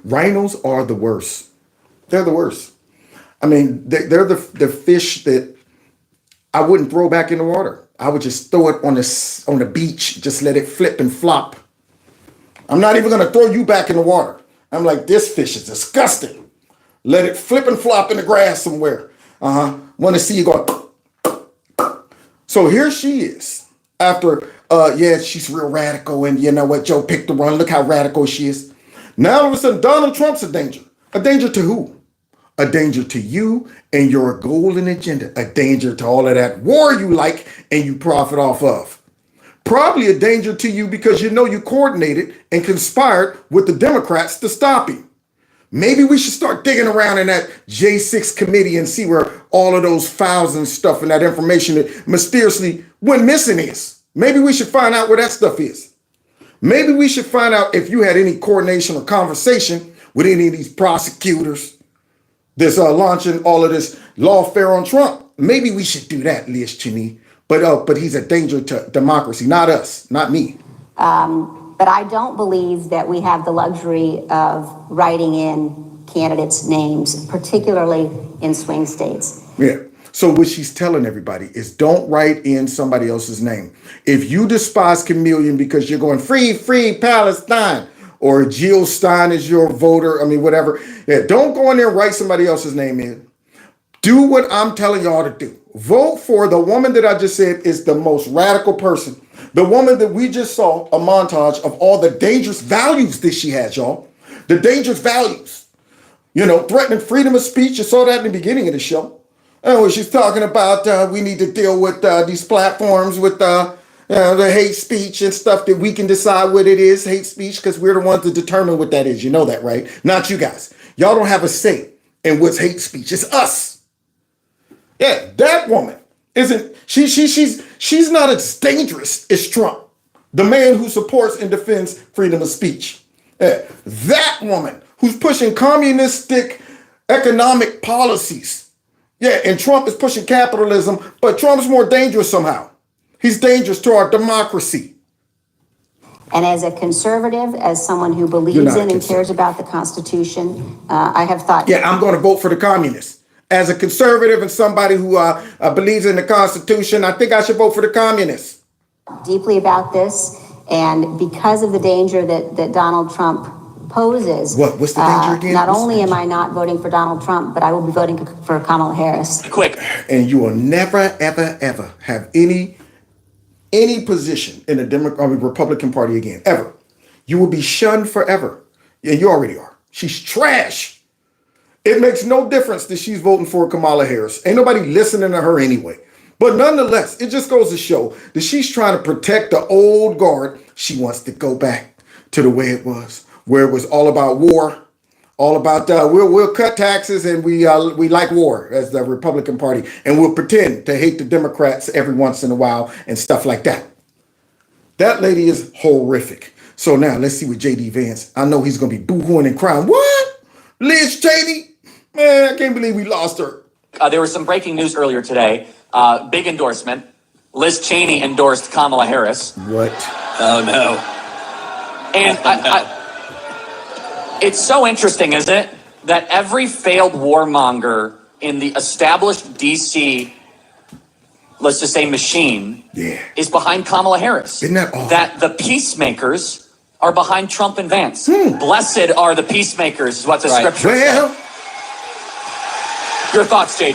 Rhinos are the worst. They're the worst. I mean, they're the fish that I wouldn't throw back in the water. I would just throw it on the beach, just let it flip and flop. I'm not even going to throw you back in the water. I'm like, this fish is disgusting. Let it flip and flop in the grass somewhere. Want to see you go. So here she is. After, she's real radical. And you know what? Joe picked the run. Look how radical she is. Now all of a sudden, Donald Trump's a danger. A danger to who? a danger to you and your golden agenda, a danger to all of that war you like and you profit off of. Probably a danger to you because you know you coordinated and conspired with the Democrats to stop him. Maybe we should start digging around in that J6 committee and see where all of those files and stuff and that information that mysteriously went missing is. Maybe we should find out where that stuff is. Maybe we should find out if you had any coordination or conversation with any of these prosecutors that's launching all of this lawfare on Trump. Maybe we should do that, Liz Cheney. But he's a danger to democracy, not us, not me. But I don't believe that we have the luxury of writing in candidates' names, particularly in swing states. Yeah. So what she's telling everybody is don't write in somebody else's name. If you despise Chameleon because you're going free Palestine, or Jill Stein is your voter, whatever. Yeah, don't go in there and write somebody else's name in. Do what I'm telling y'all to do. Vote for the woman that I just said is the most radical person. The woman that we just saw a montage of all the dangerous values that she has, y'all. The dangerous values. Threatening freedom of speech. You saw that in the beginning of the show. And she's talking about we need to deal with these platforms with the hate speech and stuff that we can decide what it is, hate speech, because we're the ones that determine what that is. You know that, right? Not you guys. Y'all don't have a say in what's hate speech. It's us. Yeah, that woman isn't, she's not as dangerous as Trump, the man who supports and defends freedom of speech. Yeah, that woman who's pushing communistic economic policies. Yeah, and Trump is pushing capitalism, but Trump's more dangerous somehow. He's dangerous to our democracy. And as a conservative, as someone who believes in and cares about the Constitution, I have thought... Yeah, I'm going to vote for the communists. As a conservative and somebody who believes in the Constitution, I think I should vote for the communists. Deeply about this, and because of the danger that Donald Trump poses. What's the danger again? Not only am I not voting for Donald Trump, but I will be voting for Kamala Harris. Quick. And you will never, ever, ever have any position in the Republican Party again, ever. You will be shunned forever. Yeah, you already are. She's trash. It makes no difference that she's voting for Kamala Harris. Ain't nobody listening to her anyway. But nonetheless, it just goes to show that she's trying to protect the old guard. She wants to go back to the way it was, where it was all about war, all about we'll cut taxes and we like war as the Republican Party, and we'll pretend to hate the Democrats every once in a while and stuff like that. That lady is horrific. So now let's see what J.D. Vance. I know he's going to be boo-hooing and crying. What? Liz Cheney? Man, I can't believe we lost her. There was some breaking news earlier today. Big endorsement. Liz Cheney endorsed Kamala Harris. What? Oh, no. And it's so interesting, isn't it, that every failed warmonger in the established D.C., let's just say machine, is behind Kamala Harris. Isn't that awful? That the peacemakers are behind Trump and Vance. Blessed are the peacemakers, is what the scripture says. Your thoughts, JD?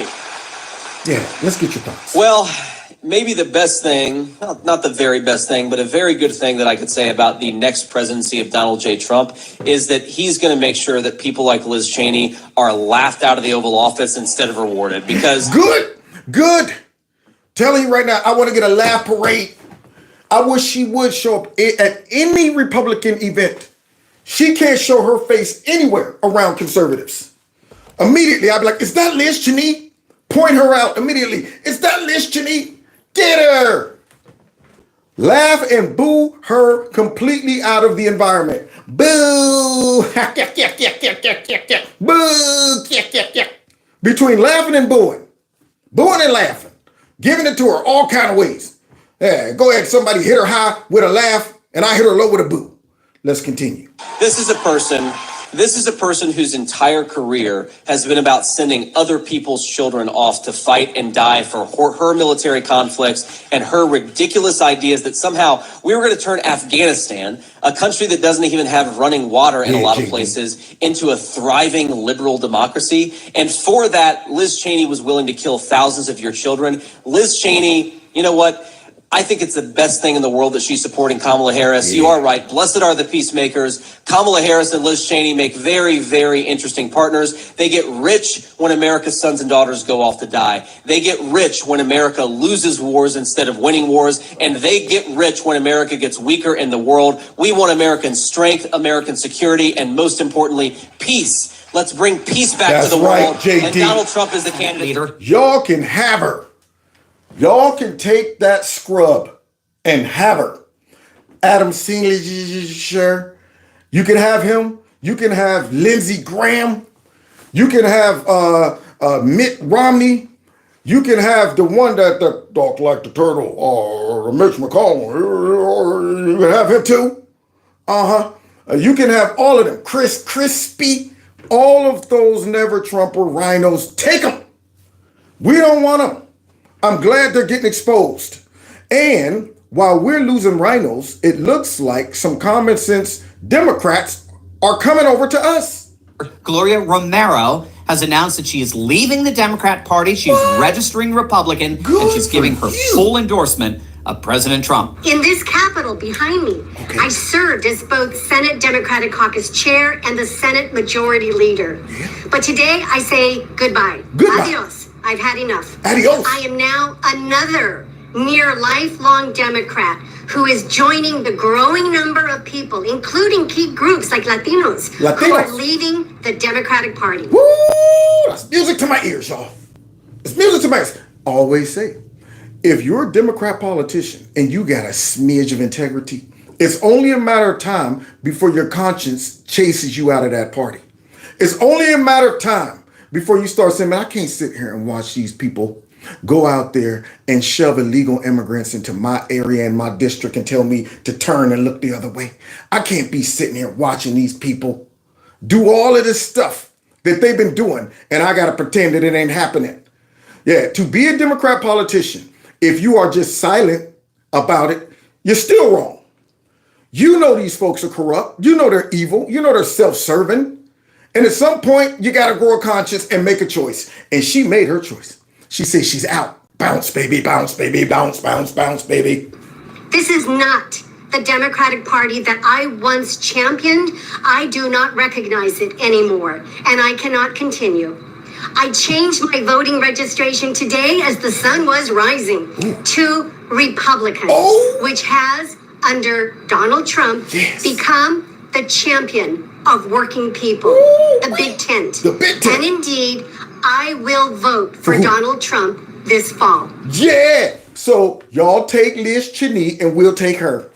Yeah, let's get your thoughts. Well, maybe the best thing, not the very best thing, but a very good thing that I could say about the next presidency of Donald J. Trump is that he's going to make sure that people like Liz Cheney are laughed out of the Oval Office instead of rewarded. Because Good. Telling you right now, I want to get a laugh parade. I wish she would show up at any Republican event. She can't show her face anywhere around conservatives. Immediately, I'd be like, is that Liz Cheney? Point her out immediately. Is that Liz Cheney? Get her. Laugh and boo her completely out of the environment. Boo. Boo. Between laughing and booing. Booing and laughing. Giving it to her all kind of ways. Yeah, go ahead. Somebody hit her high with a laugh and I hit her low with a boo. Let's continue. this is a person whose entire career has been about sending other people's children off to fight and die for her military conflicts and her ridiculous ideas that somehow we were going to turn Afghanistan, a country that doesn't even have running water in a lot of places, into a thriving liberal democracy. And for that, Liz Cheney was willing to kill thousands of your children. Liz Cheney, you know what? I think it's the best thing in the world that she's supporting Kamala Harris. You are right. Blessed are the peacemakers. Kamala Harris and Liz Cheney make very, very interesting partners. They get rich when America's sons and daughters go off to die. They get rich when America loses wars instead of winning wars. And they get rich when America gets weaker in the world. We want American strength, American security, and most importantly, peace. Let's bring peace back to the world. JD. And Donald Trump is the candidate. Y'all can have her. Y'all can take that scrub and have her. Adam Singleton, you can have him. You can have Lindsey Graham. You can have Mitt Romney. You can have the one that talked like the turtle, or Mitch McConnell. You can have him too. You can have all of them. Chris Christie. All of those never Trumper rhinos. Take them. We don't want them. I'm glad they're getting exposed. And while we're losing rhinos, it looks like some common sense Democrats are coming over to us. Gloria Romero has announced that she is leaving the Democrat Party. She's registering Republican, and she's giving her full endorsement of President Trump. In this Capitol behind me, I served as both Senate Democratic Caucus Chair and the Senate Majority Leader. But today I say goodbye. Adios. I've had enough. Adios. I am now another near lifelong Democrat who is joining the growing number of people, including key groups like Latinos, who are leaving the Democratic Party. Woo! That's music to my ears, y'all. It's music to my ears. Always say, if you're a Democrat politician and you got a smidge of integrity, it's only a matter of time before your conscience chases you out of that party. It's only a matter of time before you start saying, man, I can't sit here and watch these people go out there and shove illegal immigrants into my area and my district and tell me to turn and look the other way. I can't be sitting here watching these people do all of this stuff that they've been doing, and I got to pretend that it ain't happening. Yeah, to be a Democrat politician, if you are just silent about it, you're still wrong. You know these folks are corrupt. You know they're evil. You know they're self-serving. And at some point, you got to grow a conscience and make a choice. And she made her choice. She said she's out. Bounce, baby, bounce, baby, bounce, bounce, bounce, baby. This is not the Democratic Party that I once championed. I do not recognize it anymore, and I cannot continue. I changed my voting registration today as the sun was rising to Republican, which has, under Donald Trump, become the champion of working people, the big tent. The big tent. And indeed, I will vote for Donald Trump this fall. Yeah. So y'all take Liz Cheney and we'll take her.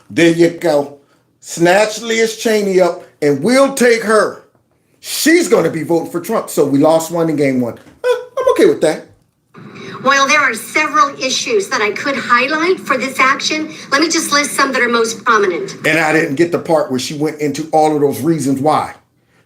There you go. Snatch Liz Cheney up and we'll take her. She's going to be voting for Trump. So we lost one and gained one. I'm okay with that. While there are several issues that I could highlight for this action, let me just list some that are most prominent. And I didn't get the part where she went into all of those reasons why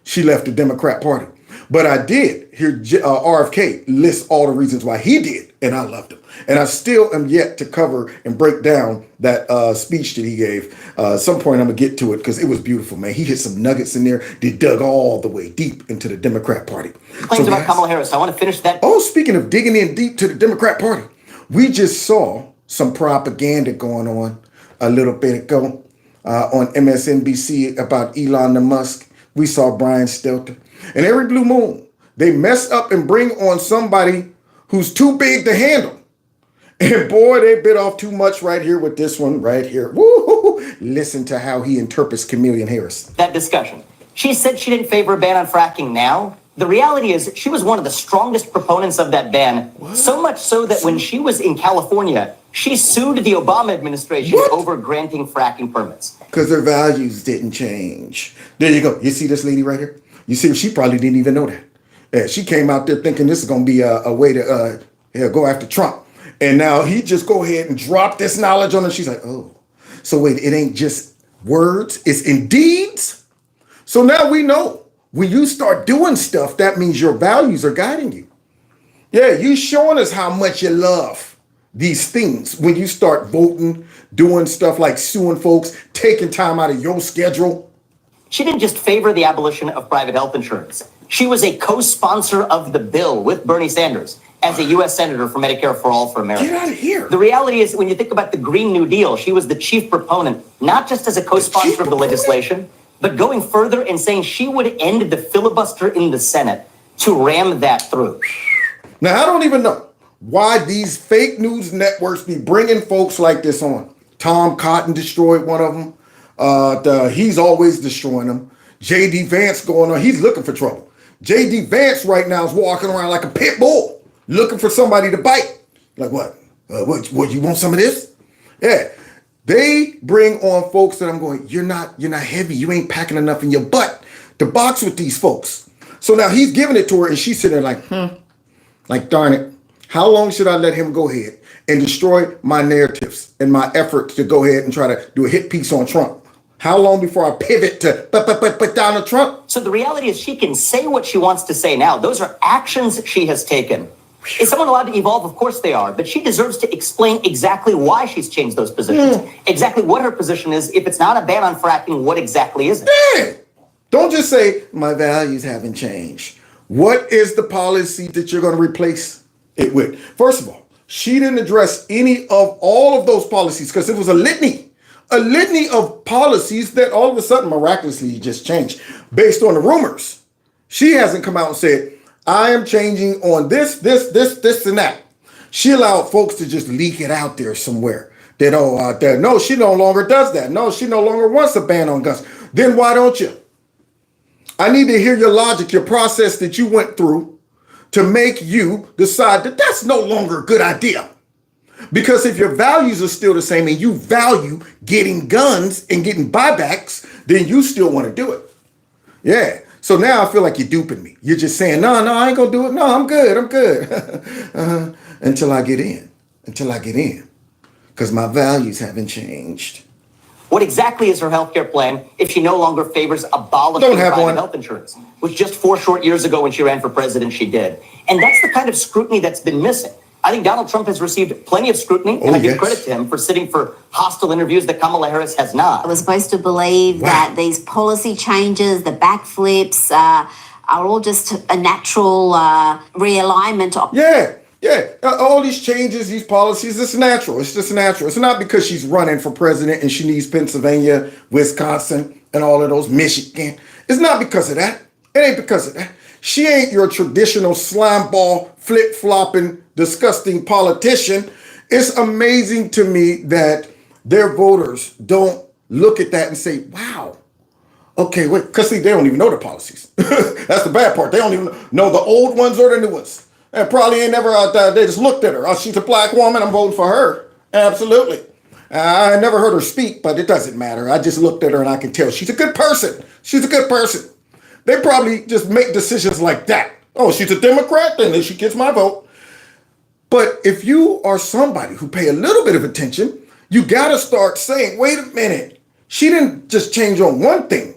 she left the Democrat Party. But I did hear RFK list all the reasons why he did, and I loved him. And I still am yet to cover and break down that speech that he gave. At some point, I'm going to get to it because it was beautiful, man. He hit some nuggets in there that dug all the way deep into the Democrat Party. Claims about Kamala Harris. I want to finish that. Oh, speaking of digging in deep to the Democrat Party, we just saw some propaganda going on a little bit ago on MSNBC about Elon Musk. We saw Brian Stelter. And every blue moon, they mess up and bring on somebody who's too big to handle. And boy, they bit off too much right here with this one right here. Woo! Listen to how he interprets Kamala Harris. That discussion. She said she didn't favor a ban on fracking now. The reality is she was one of the strongest proponents of that ban. What? So much so that when she was in California, she sued the Obama administration over granting fracking permits. Because their values didn't change. There you go. You see this lady right here? You see, she probably didn't even know that. Yeah, she came out there thinking this is going to be a way to go after Trump. And now he just go ahead and drop this knowledge on her. She's like, oh, so wait, it ain't just words, it's in deeds. So now we know when you start doing stuff, that means your values are guiding you. Yeah, you showing us how much you love these things when you start voting, doing stuff like suing folks, taking time out of your schedule. She didn't just favor the abolition of private health insurance. She was a co-sponsor of the bill with Bernie Sanders. as a U.S. Senator for Medicare for All for America. Get out of here. The reality is, when you think about the Green New Deal, she was the chief proponent, not just as a co-sponsor of the legislation, but going further and saying she would end the filibuster in the Senate to ram that through. Now, I don't even know why these fake news networks be bringing folks like this on. Tom Cotton destroyed one of them. He's always destroying them. J.D. Vance going on. He's looking for trouble. J.D. Vance right now is walking around like a pit bull, looking for somebody to bite. Like what? What? You want some of this? Yeah. They bring on folks that I'm going, you're not heavy. You ain't packing enough in your butt to box with these folks. So now he's giving it to her and she's sitting there like, darn it. How long should I let him go ahead and destroy my narratives and my efforts to go ahead and try to do a hit piece on Trump? How long before I pivot to but Donald Trump? So the reality is she can say what she wants to say now. Those are actions she has taken. Is someone allowed to evolve? Of course they are. But she deserves to explain exactly why she's changed those positions. Exactly what her position is. If it's not a ban on fracking, what exactly is it? Yeah. Don't just say, my values haven't changed. What is the policy that you're going to replace it with? First of all, she didn't address any of all of those policies because it was a litany of policies that all of a sudden miraculously just changed based on the rumors. She hasn't come out and said, I am changing on this, and that. She allowed folks to just leak it out there somewhere. That, no, she no longer does that. No, she no longer wants a ban on guns. Then why don't you? I need to hear your logic, your process that you went through to make you decide that that's no longer a good idea. Because if your values are still the same and you value getting guns and getting buybacks, then you still want to do it. Yeah. So now I feel like you're duping me. You're just saying, no, I ain't going to do it. No, I'm good. Until I get in. Because my values haven't changed. What exactly is her healthcare plan if she no longer favors abolishing private health insurance? Which just 4 short years ago when she ran for president, she did. And that's the kind of scrutiny that's been missing. I think Donald Trump has received plenty of scrutiny, and I give credit to him for sitting for hostile interviews that Kamala Harris has not. We're supposed to believe that these policy changes, the backflips, are all just a natural realignment. Yeah. All these changes, these policies, it's natural. It's just natural. It's not because she's running for president and she needs Pennsylvania, Wisconsin, and all of those, Michigan. It's not because of that. It ain't because of that. She ain't your traditional slime ball, flip-flopping, disgusting politician. It's amazing to me that their voters don't look at that and say, wow, okay, wait, because see, they don't even know the policies. That's the bad part. They don't even know the old ones or the new ones. And probably ain't never out there. They just looked at her. Oh, she's a black woman. I'm voting for her. Absolutely. I never heard her speak, but it doesn't matter. I just looked at her and I can tell she's a good person. They probably just make decisions like that. Oh, she's a Democrat, then she gets my vote. But if you are somebody who pay a little bit of attention, you got to start saying, wait a minute. She didn't just change on one thing.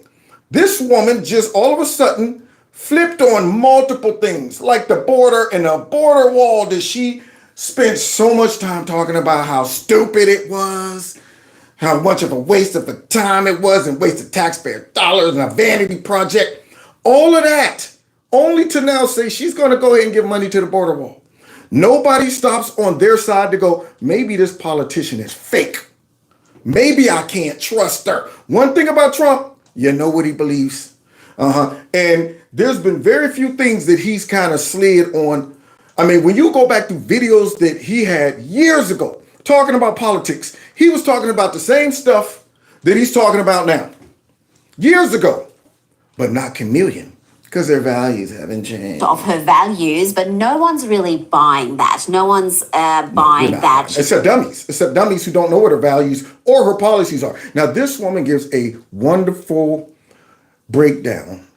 This woman just all of a sudden flipped on multiple things, like the border and the border wall that she spent so much time talking about how stupid it was, how much of a waste of the time it was and waste of taxpayer dollars and a vanity project. All of that, only to now say she's going to go ahead and give money to the border wall. Nobody stops on their side to go, maybe this politician is fake. Maybe I can't trust her. One thing about Trump, you know what he believes. And there's been very few things that he's kind of slid on. I mean, when you go back to videos that he had years ago talking about politics, he was talking about the same stuff that he's talking about now. Years ago. But not chameleon, because their values haven't changed. Of her values, but no one's really buying that. No one's buying that. Except dummies who don't know what her values or her policies are. Now, this woman gives a wonderful breakdown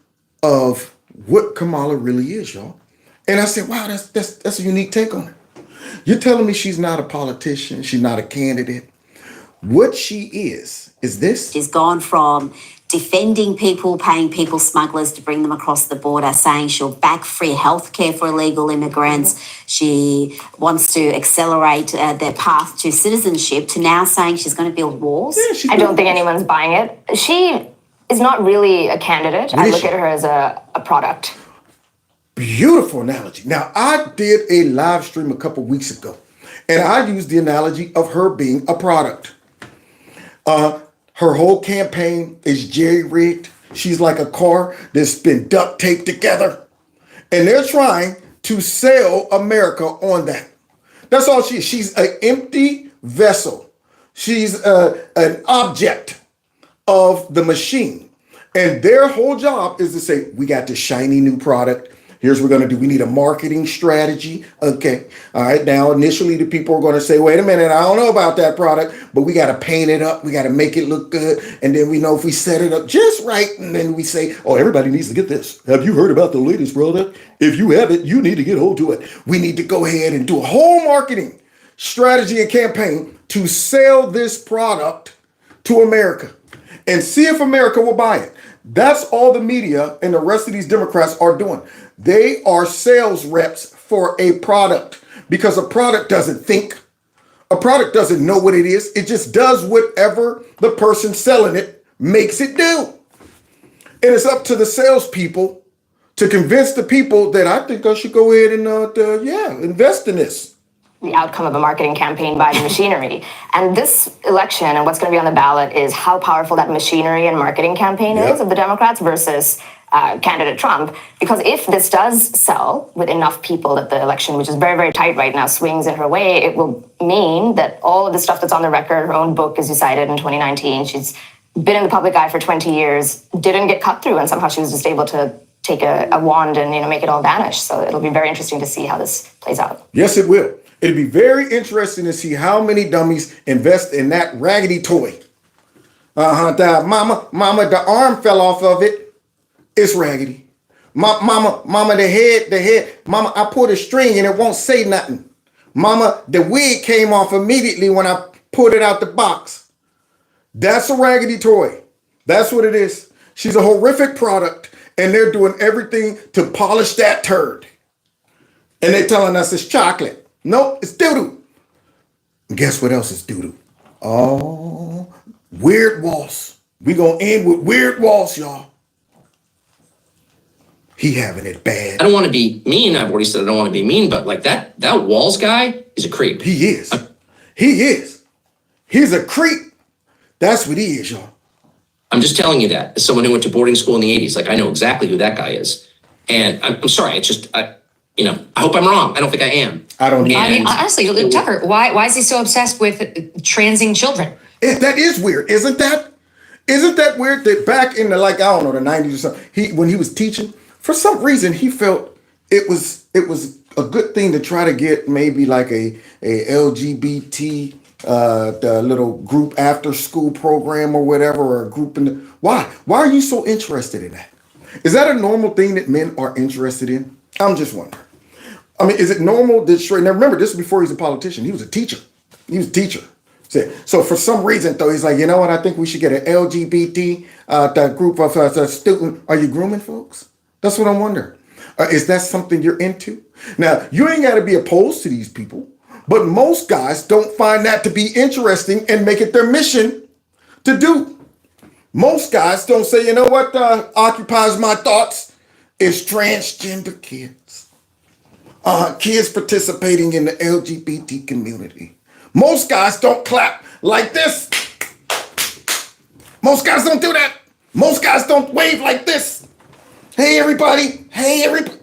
of what Kamala really is, y'all. And I said, wow, that's a unique take on it. You're telling me she's not a politician, she's not a candidate. What she is this? She's gone from defending people, paying people smugglers to bring them across the border, saying she'll back free healthcare for illegal immigrants. She wants to accelerate their path to citizenship, to now saying she's going to build walls. I don't think anyone's buying it. She is not really a candidate. I look at her as a product. Beautiful analogy. Now, I did a live stream a couple weeks ago, and I used the analogy of her being a product. Her whole campaign is jerry-rigged. She's like a car that's been duct taped together, and they're trying to sell America on that. That's all she is. She's an empty vessel. She's an object of the machine. And their whole job is to say, we got this shiny new product. Here's what we're going to do. We need a marketing strategy. Okay. All right. Now, initially, the people are going to say, wait a minute, I don't know about that product, but we got to paint it up. We got to make it look good. And then we know if we set it up just right, and then we say, oh, everybody needs to get this. Have you heard about the latest product? If you haven't, you need to get hold to it. We need to go ahead and do a whole marketing strategy and campaign to sell this product to America and see if America will buy it. That's all the media and the rest of these Democrats are doing. They are sales reps for a product because a product doesn't think. A product doesn't know what it is. It just does whatever the person selling it makes it do. And it's up to the salespeople to convince the people that I think I should go ahead and invest in this. The outcome of a marketing campaign by the machinery. And this election and what's going to be on the ballot is how powerful that machinery and marketing campaign is of the Democrats versus candidate Trump. Because if this does sell with enough people that the election, which is very, very tight right now, swings in her way, it will mean that all of the stuff that's on the record, her own book, as you cited, in 2019, she's been in the public eye for 20 years, didn't get cut through, and somehow she was just able to take a wand and make it all vanish. So it'll be very interesting to see how this plays out. Yes, it will. It'd be very interesting to see how many dummies invest in that raggedy toy. Mama, the arm fell off of it. It's raggedy. Mama, the head. Mama, I pulled a string and it won't say nothing. Mama, the wig came off immediately when I pulled it out the box. That's a raggedy toy. That's what it is. She's a horrific product, and they're doing everything to polish that turd. And they're telling us it's chocolate. Nope, it's doo-doo. And guess what else is doo-doo? Oh, Weird Walz. We gonna end with Weird Walz, y'all. He having it bad. I don't want to be mean. I've already said I don't want to be mean, but like that Walz guy is a creep. He is. He is. He's a creep. That's what he is, y'all. I'm just telling you that as someone who went to boarding school in the 80s, like I know exactly who that guy is. And I'm sorry, it's just I hope I'm wrong. I don't think I am. I don't know. I mean, honestly, Tucker, why is he so obsessed with transing children? That is weird, isn't that? Isn't that weird that back in the the 90s or something, when he was teaching, for some reason he felt it was a good thing to try to get maybe like a LGBT the little group after school program or whatever, or a group why are you so interested in that? Is that a normal thing that men are interested in? I'm just wondering. I mean, is it normal that now remember, this is before he was a politician. He was a teacher. So for some reason, though, he's like, you know what? I think we should get an LGBT group of student. Are you grooming folks? That's what I'm wondering. Is that something you're into? Now, you ain't got to be opposed to these people, but most guys don't find that to be interesting and make it their mission to do. Most guys don't say, you know what occupies my thoughts is transgender kids. Kids participating in the LGBT community. Most guys don't clap like this. Most guys don't do that. Most guys don't wave like this. Hey, everybody. Hey, everybody.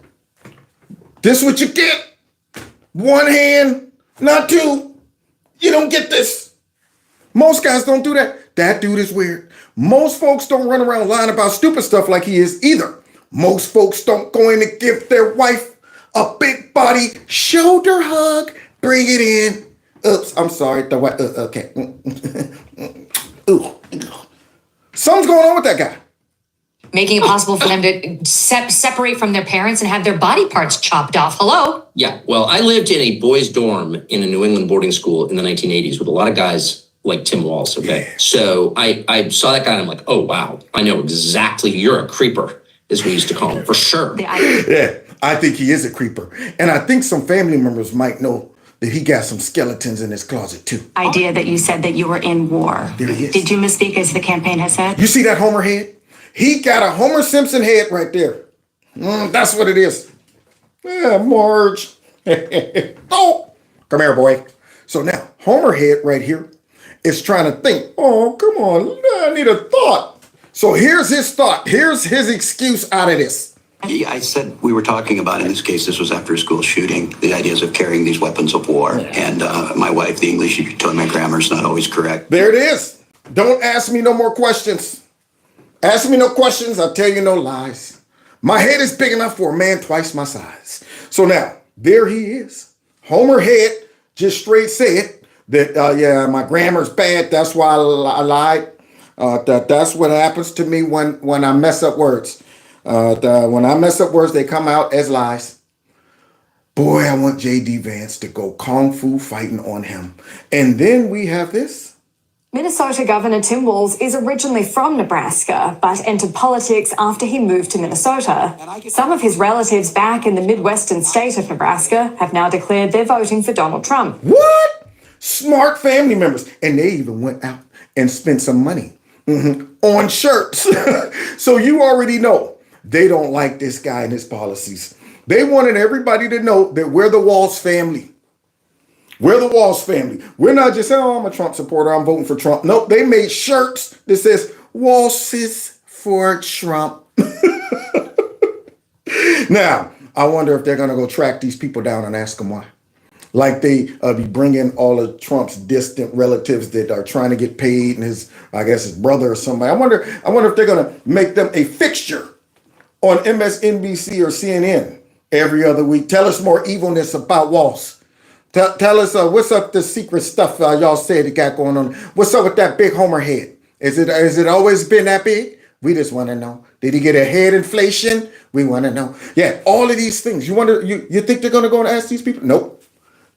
This is what you get. One hand, not two. You don't get this. Most guys don't do that. That dude is weird. Most folks don't run around lying about stupid stuff like he is either. Most folks don't go in and give their wife a big body shoulder hug. Bring it in. Oops, I'm sorry. Okay. Ooh. Something's going on with that guy. Making it possible for them to separate from their parents and have their body parts chopped off. Hello? Yeah, well, I lived in a boys' dorm in a New England boarding school in the 1980s with a lot of guys like Tim Walz, okay? Yeah. So I saw that guy and I'm like, oh, wow, I know exactly, you're a creeper, as we used to call him, for sure. Yeah, I think he is a creeper. And I think some family members might know that he got some skeletons in his closet, too. Idea that you said that you were in war. There he is. Did you misspeak as the campaign has said? You see that Homer head? He got a Homer Simpson head right there. That's what it is. Yeah, Marge. Oh, come here, boy. So now, Homerhead right here is trying to think, oh, come on, I need a thought. So here's his thought. Here's his excuse out of this. I said we were talking about, in this case, this was after a school shooting, the ideas of carrying these weapons of war. And my wife, the English, you told my grammar is not always correct. There it is. Don't ask me no more questions. Ask me no questions, I'll tell you no lies. My head is big enough for a man twice my size. So now, there he is. Homerhead just straight said that, yeah, my grammar's bad, that's why I lied. That's what happens to me when I mess up words. When I mess up words, they come out as lies. Boy, I want J.D. Vance to go kung fu fighting on him. And then we have this. Minnesota Governor Tim Walz is originally from Nebraska, but entered politics after he moved to Minnesota. Some of his relatives back in the Midwestern state of Nebraska have now declared they're voting for Donald Trump. What? Smart family members. And they even went out and spent some money on shirts. So you already know they don't like this guy and his policies. They wanted everybody to know that we're the Walz family. We're the Walz family. We're not just saying, oh, I'm a Trump supporter, I'm voting for Trump. Nope, they made shirts that says, Walz for Trump. Now, I wonder if they're going to go track these people down and ask them why. Like they be bringing all of Trump's distant relatives that are trying to get paid and his brother or somebody. I wonder if they're going to make them a fixture on MSNBC or CNN every other week. Tell us more evilness about Walz. Tell us what's up the secret stuff y'all said it got going on. What's up with that big Homer head? Is it always been that big? We just want to know. Did he get a head inflation? We want to know. Yeah, all of these things. You wonder. You think they're going to go and ask these people? Nope.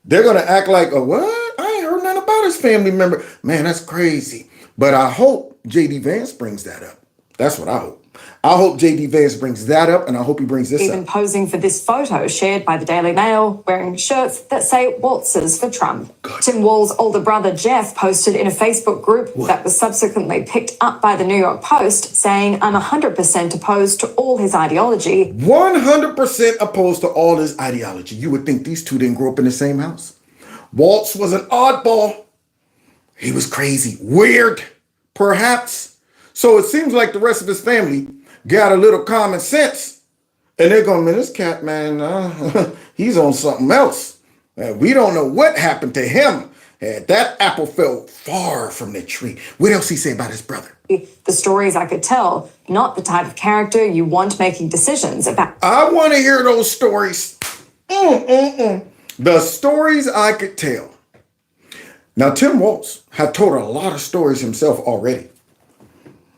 They're going to act like, oh, what? I ain't heard nothing about his family member. Man, that's crazy. But I hope J.D. Vance brings that up. That's what I hope. I hope J.D. Vance brings that up, and I hope he brings this Even up. posing for this photo shared by the Daily Mail, wearing shirts that say Waltzes for Trump. Tim Walz's older brother Jeff posted in a Facebook group that was subsequently picked up by the New York Post, saying, I'm 100% opposed to all his ideology. 100% opposed to all his ideology. You would think these two didn't grow up in the same house. Walz was an oddball. He was crazy, weird, perhaps. So it seems like the rest of his family got a little common sense. And they're going, man, this cat, man, he's on something else. We don't know what happened to him. That apple fell far from the tree. What else he say about his brother? The stories I could tell, not the type of character you want making decisions about. I want to hear those stories. The stories I could tell. Now, Tim Walz had told a lot of stories himself already.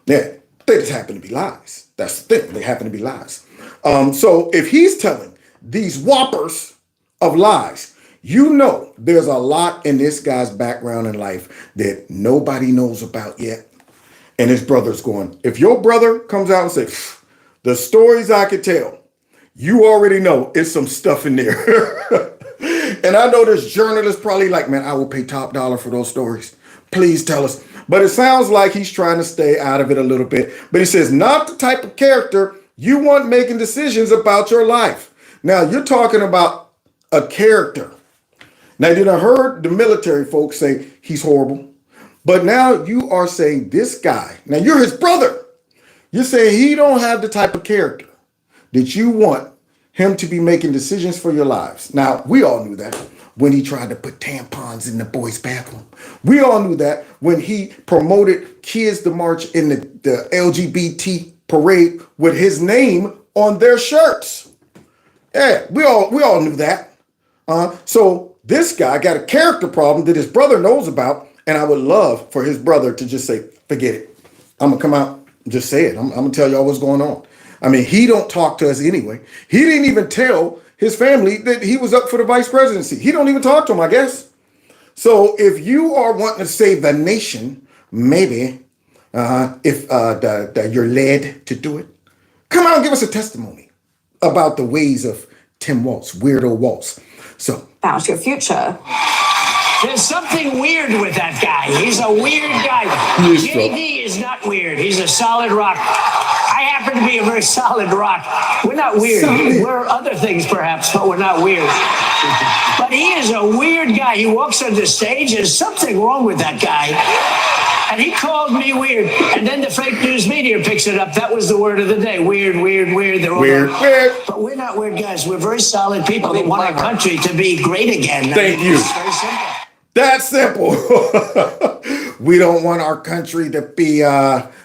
Yeah, they just happen to be lies. That's the thing. They happen to be lies. So if he's telling these whoppers of lies, you know there's a lot in this guy's background in life that nobody knows about yet. And his brother's going, if your brother comes out and says, the stories I could tell, you already know it's some stuff in there. And I know this journalist probably like, man, I will pay top dollar for those stories. Please tell us. But it sounds like he's trying to stay out of it a little bit. But he says, not the type of character you want making decisions about your life. Now, you're talking about a character. Now, you done heard the military folks say he's horrible. But now you are saying this guy, now you're his brother. You're saying he don't have the type of character that you want him to be making decisions for your lives. Now, we all knew that when he tried to put tampons in the boys' bathroom. We all knew that when he promoted kids to march in the LGBT parade with his name on their shirts. Yeah, we all knew that. So this guy got a character problem that his brother knows about, and I would love for his brother to just say, forget it. I'm going to come out and just say it. I'm going to tell y'all what's going on. I mean, he don't talk to us anyway. He didn't even tell his family that he was up for the vice presidency. He don't even talk to them, I guess. So if you are wanting to save the nation, maybe if you're led to do it, come out and give us a testimony about the ways of Tim Walz, weirdo Walz. So about your future. There's something weird with that guy. He's a weird guy. JD is not weird. He's a solid rock. I happen to be a very solid rock. We're not weird. Solid. We're other things, perhaps, but we're not weird. But he is a weird guy. He walks on the stage. There's something wrong with that guy. And he called me weird. And then the fake news media picks it up. That was the word of the day. Weird, weird, weird. They're all Weird. But we're not weird guys. We're very solid people that want our country to be great again. Thank you. It's very simple. That's simple. We don't want our country to be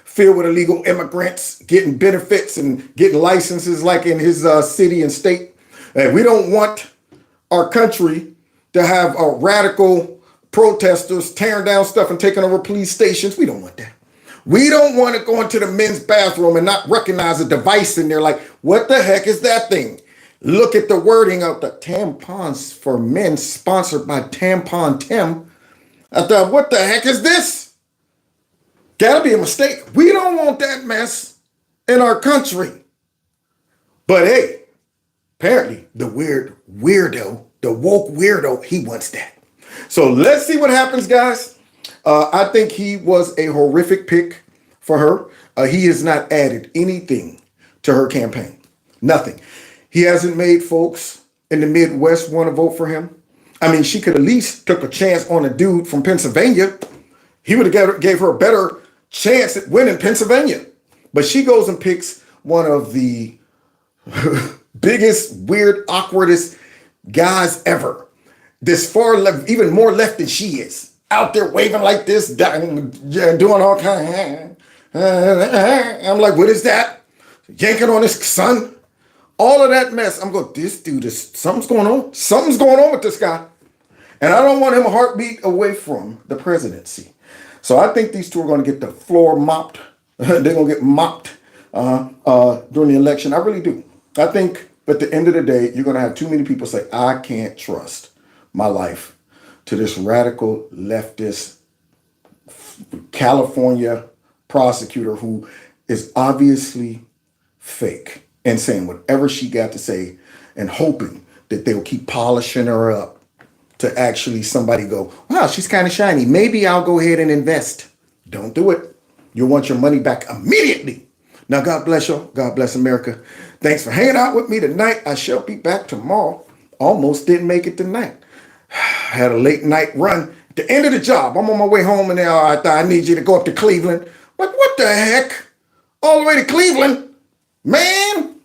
filled with illegal immigrants getting benefits and getting licenses like in his city and state. And we don't want our country to have radical protesters tearing down stuff and taking over police stations. We don't want that. We don't want to go into the men's bathroom and not recognize a device in there like, what the heck is that thing? Look at the wording of the tampons for men sponsored by Tampon Tim. I thought, what the heck is this? Gotta be a mistake. We don't want that mess in our country. But hey, apparently the weirdo, the woke weirdo, he wants that. So let's see what happens, guys. I think he was a horrific pick for her. He has not added anything to her campaign. Nothing. He hasn't made folks in the Midwest want to vote for him. I mean, she could at least took a chance on a dude from Pennsylvania. He would have gave her a better chance at winning Pennsylvania. But she goes and picks one of the biggest, weird, awkwardest guys ever. This far left, even more left than she is. Out there waving like this, doing all kind of, I'm like, what is that? Yanking on his son? All of that mess. I'm going, this dude is, something's going on. Something's going on with this guy. And I don't want him a heartbeat away from the presidency. So I think these two are going to get the floor mopped. They're going to get mopped during the election. I really do. I think at the end of the day, you're going to have too many people say, I can't trust my life to this radical leftist California prosecutor who is obviously fake and saying whatever she got to say and hoping that they'll keep polishing her up to actually somebody go, wow, she's kind of shiny. Maybe I'll go ahead and invest. Don't do it. You'll want your money back immediately. Now, God bless you. God bless America. Thanks for hanging out with me tonight. I shall be back tomorrow. Almost didn't make it tonight. Had a late night run. At the end of the job, I'm on my way home and I thought I need you to go up to Cleveland. Like, what the heck? All the way to Cleveland? Man.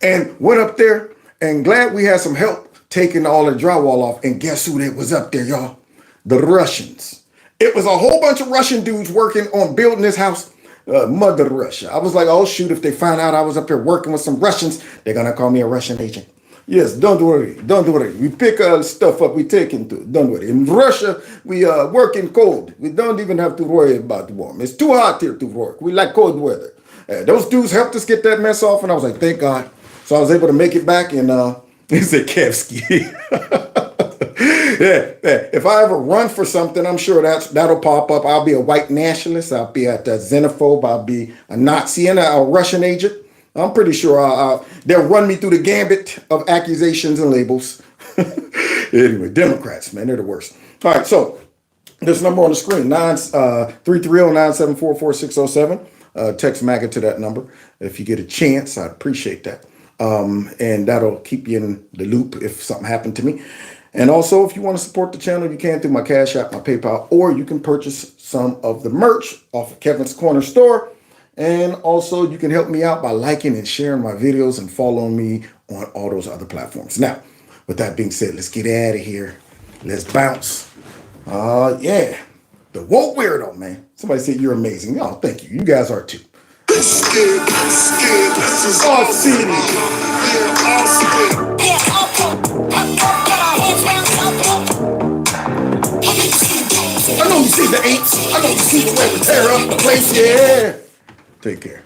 And went up there and glad we had some help taking all the drywall off. And guess who that was up there, y'all? The Russians. It was a whole bunch of Russian dudes working on building this house. Mother Russia. I was like, oh, shoot, if they find out I was up there working with some Russians, they're going to call me a Russian agent. Yes, don't worry. Don't worry. We pick stuff up, we take into. Don't worry. In Russia, we work in cold. We don't even have to worry about warm. It's too hot here to work. We like cold weather. Those dudes helped us get that mess off, and I was like, thank God. So I was able to make it back, and he said, Kevsky. Yeah. If I ever run for something, I'm sure that'll pop up. I'll be a white nationalist. I'll be a xenophobe. I'll be a Nazi and a Russian agent. I'm pretty sure they'll run me through the gambit of accusations and labels. Anyway, Democrats, man, they're the worst. All right, so this number on the screen, 330-974-4607. Text MAGA to that number. If you get a chance, I'd appreciate that. And that'll keep you in the loop if something happened to me. And also, if you want to support the channel, you can through my Cash App, my PayPal, or you can purchase some of the merch off of Kevin's Corner Store. And also, you can help me out by liking and sharing my videos and following me on all those other platforms. Now, with that being said, let's get out of here. Let's bounce. Yeah. The woke weirdo, man. Somebody said you're amazing. Oh, thank you. You guys are too. I know you see the apes. I know you see the way we tear up the place. Yeah. Take care.